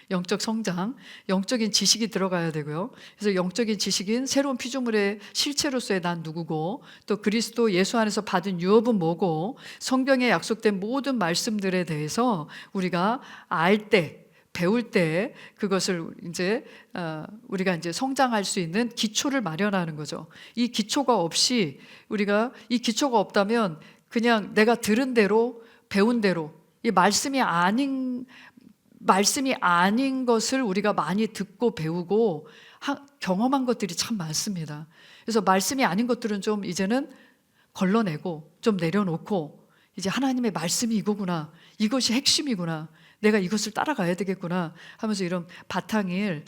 A: 영적 성장, 영적인 지식이 들어가야 되고요. 그래서 영적인 지식인 새로운 피조물의 실체로서의 난 누구고, 또 그리스도 예수 안에서 받은 유업은 뭐고, 성경에 약속된 모든 말씀들에 대해서 우리가 알 때, 배울 때 그것을 이제 우리가 이제 성장할 수 있는 기초를 마련하는 거죠. 이 기초가 없다면 그냥 내가 들은 대로 배운 대로 이 말씀이 아닌 것을 우리가 많이 듣고 배우고 경험한 것들이 참 많습니다. 그래서 말씀이 아닌 것들은 좀 이제는 걸러내고 좀 내려놓고, 이제 하나님의 말씀이 이거구나, 이것이 핵심이구나, 내가 이것을 따라가야 되겠구나 하면서 이런 바탕을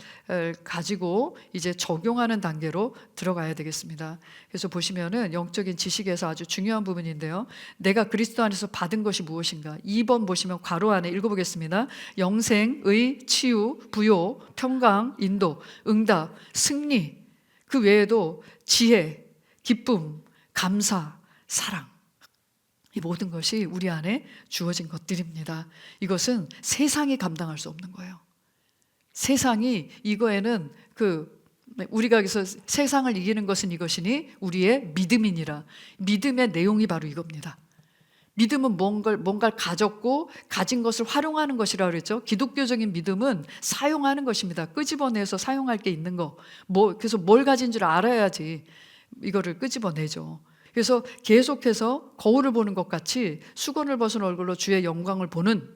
A: 가지고 이제 적용하는 단계로 들어가야 되겠습니다. 그래서 보시면은 영적인 지식에서 아주 중요한 부분인데요, 내가 그리스도 안에서 받은 것이 무엇인가. 2번 보시면 괄호 안에 읽어보겠습니다. 영생, 의, 치유, 부요, 평강, 인도, 응답, 승리, 그 외에도 지혜, 기쁨, 감사, 사랑, 이 모든 것이 우리 안에 주어진 것들입니다. 이것은 세상이 감당할 수 없는 거예요. 세상이 이거에는 우리가 여기서 세상을 이기는 것은 이것이니 우리의 믿음이니라. 믿음의 내용이 바로 이겁니다. 믿음은 뭔가를 가졌고 가진 것을 활용하는 것이라고 그랬죠. 기독교적인 믿음은 사용하는 것입니다. 끄집어내서 사용할 게 있는 거. 그래서 뭘 가진 줄 알아야지 이거를 끄집어내죠. 그래서 계속해서 거울을 보는 것 같이 수건을 벗은 얼굴로 주의 영광을 보는,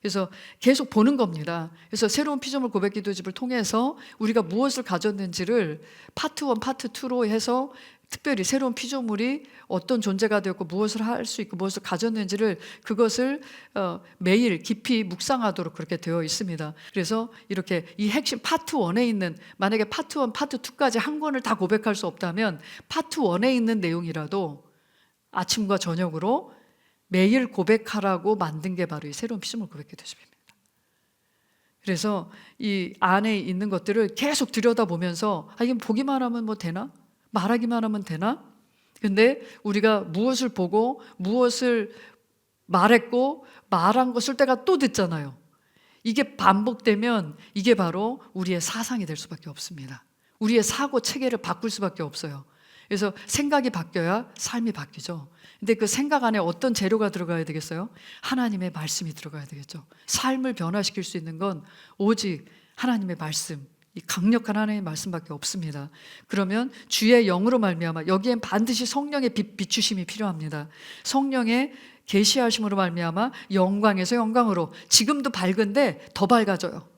A: 그래서 계속 보는 겁니다. 그래서 새로운 피조물 고백 기도집을 통해서 우리가 무엇을 가졌는지를 파트 1, 파트 2로 해서 특별히 새로운 피조물이 어떤 존재가 되었고 무엇을 할 수 있고 무엇을 가졌는지를 그것을 매일 깊이 묵상하도록 그렇게 되어 있습니다. 그래서 이렇게 이 핵심 파트 1에 있는, 만약에 파트 1, 파트 2까지 한 권을 다 고백할 수 없다면 파트 1에 있는 내용이라도 아침과 저녁으로 매일 고백하라고 만든 게 바로 이 새로운 피조물 고백 기도집입니다. 그래서 이 안에 있는 것들을 계속 들여다보면서 이건 보기만 하면 뭐 되나? 말하기만 하면 되나? 근데 우리가 무엇을 보고 무엇을 말했고 말한 거 쓸 때가 또 듣잖아요. 이게 반복되면 이게 바로 우리의 사상이 될 수밖에 없습니다. 우리의 사고 체계를 바꿀 수밖에 없어요. 그래서 생각이 바뀌어야 삶이 바뀌죠. 근데 그 생각 안에 어떤 재료가 들어가야 되겠어요? 하나님의 말씀이 들어가야 되겠죠. 삶을 변화시킬 수 있는 건 오직 하나님의 말씀, 이 강력한 하나님의 말씀밖에 없습니다. 그러면 주의 영으로 말미암아, 여기엔 반드시 성령의 비추심이 필요합니다. 성령의 계시하심으로 말미암아 영광에서 영광으로, 지금도 밝은데 더 밝아져요.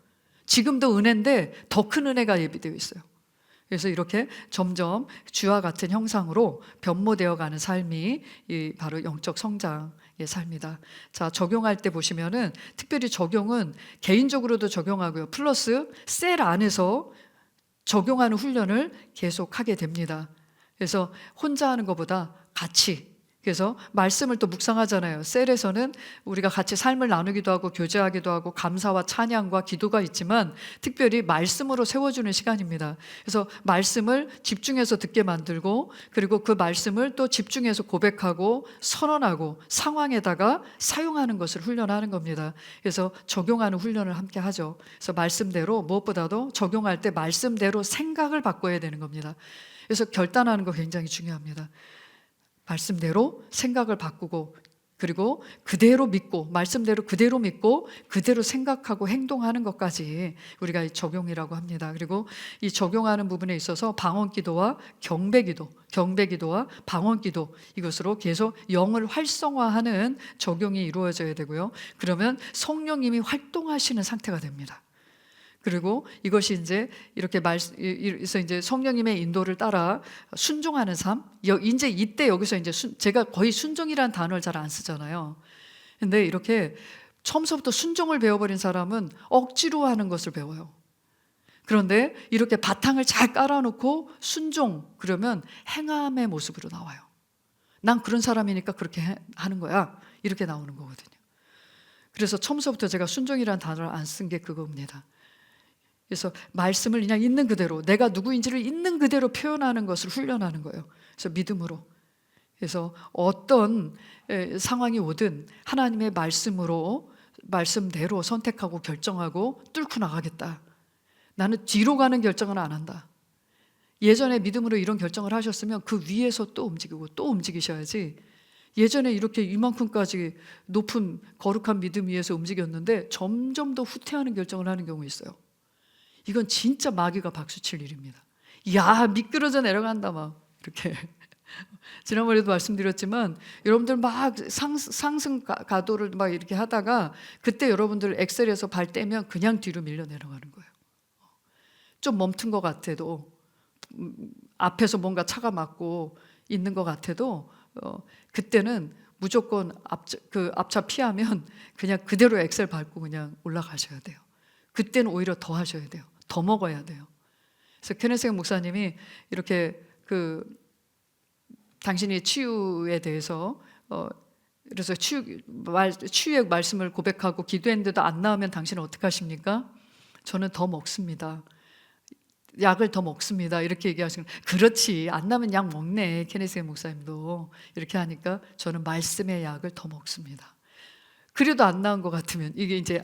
A: 지금도 은혜인데 더 큰 은혜가 예비되어 있어요. 그래서 이렇게 점점 주와 같은 형상으로 변모되어 가는 삶이 바로 영적 성장의 삶이다. 자, 적용할 때 보시면은 특별히 적용은 개인적으로도 적용하고요. 플러스 셀 안에서 적용하는 훈련을 계속 하게 됩니다. 그래서 혼자 하는 것보다 같이, 그래서 말씀을 또 묵상하잖아요. 셀에서는 우리가 같이 삶을 나누기도 하고 교제하기도 하고 감사와 찬양과 기도가 있지만 특별히 말씀으로 세워주는 시간입니다. 그래서 말씀을 집중해서 듣게 만들고, 그리고 그 말씀을 또 집중해서 고백하고 선언하고 상황에다가 사용하는 것을 훈련하는 겁니다. 그래서 적용하는 훈련을 함께 하죠. 그래서 말씀대로, 무엇보다도 적용할 때 말씀대로 생각을 바꿔야 되는 겁니다. 그래서 결단하는 거 굉장히 중요합니다. 말씀대로 생각을 바꾸고, 그리고 그대로 믿고, 말씀대로 그대로 믿고 그대로 생각하고 행동하는 것까지 우리가 적용이라고 합니다. 그리고 이 적용하는 부분에 있어서 방언기도와 경배기도와 방언기도, 이것으로 계속 영을 활성화하는 적용이 이루어져야 되고요. 그러면 성령님이 활동하시는 상태가 됩니다. 그리고 이것이 이제 이렇게 그래서 이제 성령님의 인도를 따라 순종하는 삶. 이제 이때 여기서 이제 제가 거의 순종이라는 단어를 잘 안 쓰잖아요. 근데 이렇게 처음서부터 순종을 배워버린 사람은 억지로 하는 것을 배워요. 그런데 이렇게 바탕을 잘 깔아놓고 순종, 그러면 행함의 모습으로 나와요. 난 그런 사람이니까 그렇게 하는 거야, 이렇게 나오는 거거든요. 그래서 처음서부터 제가 순종이라는 단어를 안 쓴 게 그겁니다. 그래서 말씀을 그냥 있는 그대로, 내가 누구인지를 있는 그대로 표현하는 것을 훈련하는 거예요. 그래서 믿음으로. 그래서 어떤 상황이 오든 하나님의 말씀대로 선택하고 결정하고 뚫고 나가겠다. 나는 뒤로 가는 결정은 안 한다. 예전에 믿음으로 이런 결정을 하셨으면 그 위에서 또 움직이고 또 움직이셔야지, 예전에 이렇게 이만큼까지 높은 거룩한 믿음 위에서 움직였는데 점점 더 후퇴하는 결정을 하는 경우 있어요. 이건 진짜 마귀가 박수칠 일입니다. 야, 미끄러져 내려간다 막 이렇게. 지난번에도 말씀드렸지만 여러분들 막 상승 가도를 막 이렇게 하다가 그때 여러분들 엑셀에서 발 떼면 그냥 뒤로 밀려 내려가는 거예요. 좀 멈춘 것 같아도, 앞에서 뭔가 차가 막고 있는 것 같아도 그때는 무조건 앞차 피하면 그냥 그대로 엑셀 밟고 그냥 올라가셔야 돼요. 그때는 오히려 더 하셔야 돼요. 더 먹어야 돼요. 그래서 케네스 목사님이 이렇게 당신이 치유에 대해서 그래서 치유의 말씀을 고백하고 기도했는데도 안 나오면 당신은 어떻게 하십니까? 저는 더 먹습니다. 약을 더 먹습니다. 이렇게 얘기하시는, 그렇지, 안 나면 약 먹네, 케네스 목사님도. 이렇게 하니까 저는 말씀의 약을 더 먹습니다. 그래도 안 나은 것 같으면, 이게 이제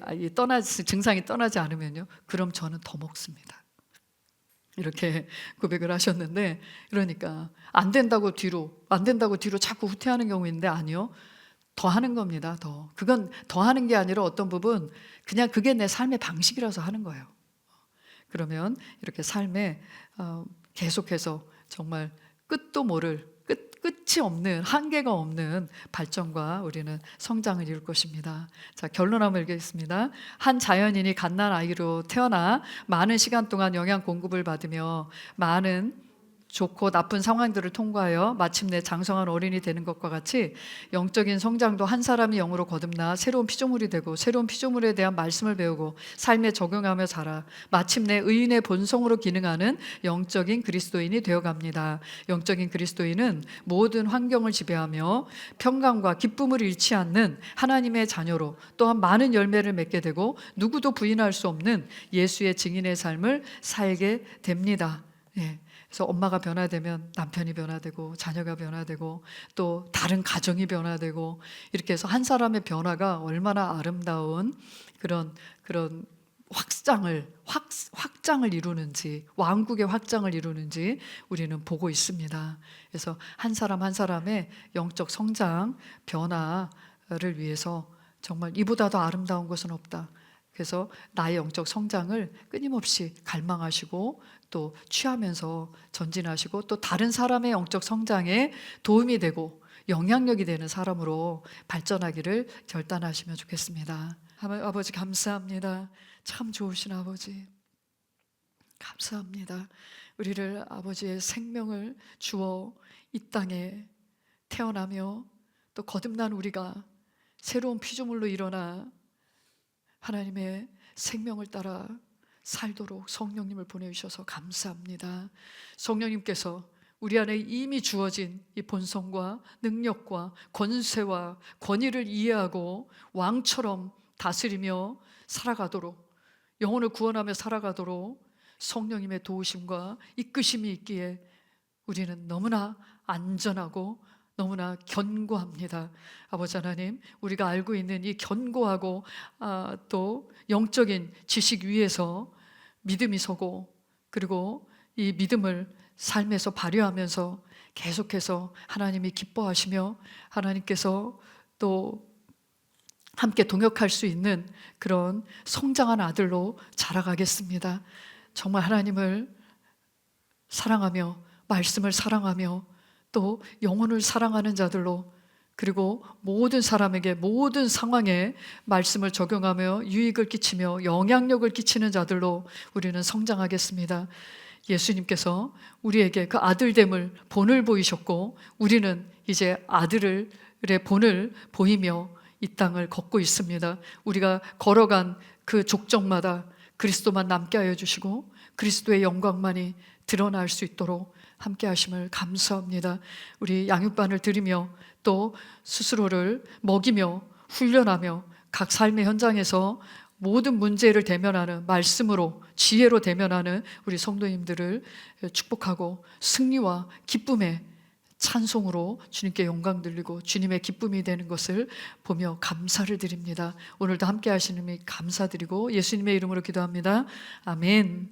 A: 증상이 떠나지 않으면요, 그럼 저는 더 먹습니다. 이렇게 고백을 하셨는데, 그러니까 안 된다고 뒤로 자꾸 후퇴하는 경우 있는데, 아니요, 더 하는 겁니다. 그건 더 하는 게 아니라 어떤 부분 그냥 그게 내 삶의 방식이라서 하는 거예요. 그러면 이렇게 삶에 계속해서 정말 끝도 모를, 끝이 없는, 한계가 없는 발전과 우리는 성장을 이룰 것입니다. 자, 결론 한번 읽겠습니다. 한 자연인이 갓난 아이로 태어나 많은 시간 동안 영양 공급을 받으며 많은 좋고 나쁜 상황들을 통과하여 마침내 장성한 어린이 되는 것과 같이 영적인 성장도 한 사람이 영으로 거듭나 새로운 피조물이 되고 새로운 피조물에 대한 말씀을 배우고 삶에 적용하며 자라 마침내 의인의 본성으로 기능하는 영적인 그리스도인이 되어갑니다. 영적인 그리스도인은 모든 환경을 지배하며 평강과 기쁨을 잃지 않는 하나님의 자녀로 또한 많은 열매를 맺게 되고 누구도 부인할 수 없는 예수의 증인의 삶을 살게 됩니다. 예. 그래서 엄마가 변화되면 남편이 변화되고 자녀가 변화되고 또 다른 가정이 변화되고 이렇게 해서 한 사람의 변화가 얼마나 아름다운 그런 확장을 이루는지, 왕국의 확장을 이루는지 우리는 보고 있습니다. 그래서 한 사람 한 사람의 영적 성장, 변화를 위해서 정말 이보다 더 아름다운 것은 없다. 그래서 나의 영적 성장을 끊임없이 갈망하시고 또 취하면서 전진하시고 또 다른 사람의 영적 성장에 도움이 되고 영향력이 되는 사람으로 발전하기를 결단하시면 좋겠습니다. 아버지 감사합니다. 참 좋으신 아버지 감사합니다. 우리를 아버지의 생명을 주어 이 땅에 태어나며 또 거듭난 우리가 새로운 피조물로 일어나 하나님의 생명을 따라 살도록 성령님을 보내주셔서 감사합니다. 성령님께서 우리 안에 이미 주어진 이 본성과 능력과 권세와 권위를 이해하고 왕처럼 다스리며 살아가도록, 영혼을 구원하며 살아가도록 성령님의 도우심과 이끄심이 있기에 우리는 너무나 안전하고 너무나 견고합니다. 아버지 하나님, 우리가 알고 있는 이 견고하고 또 영적인 지식 위에서 믿음이 서고, 그리고 이 믿음을 삶에서 발휘하면서 계속해서 하나님이 기뻐하시며 하나님께서 또 함께 동역할 수 있는 그런 성장한 아들로 자라가겠습니다. 정말 하나님을 사랑하며 말씀을 사랑하며 또 영혼을 사랑하는 자들로, 그리고 모든 사람에게 모든 상황에 말씀을 적용하며 유익을 끼치며 영향력을 끼치는 자들로 우리는 성장하겠습니다. 예수님께서 우리에게 그 아들됨을 본을 보이셨고 우리는 이제 아들의 본을 보이며 이 땅을 걷고 있습니다. 우리가 걸어간 그 족적마다 그리스도만 남게 하여 주시고 그리스도의 영광만이 드러날 수 있도록 함께 하심을 감사합니다. 우리 양육반을 드리며 또 스스로를 먹이며 훈련하며 각 삶의 현장에서 모든 문제를 대면하는 말씀으로 지혜로 대면하는 우리 성도님들을 축복하고 승리와 기쁨의 찬송으로 주님께 영광 돌리고 주님의 기쁨이 되는 것을 보며 감사를 드립니다. 오늘도 함께 하시는 님 감사드리고 예수님의 이름으로 기도합니다. 아멘.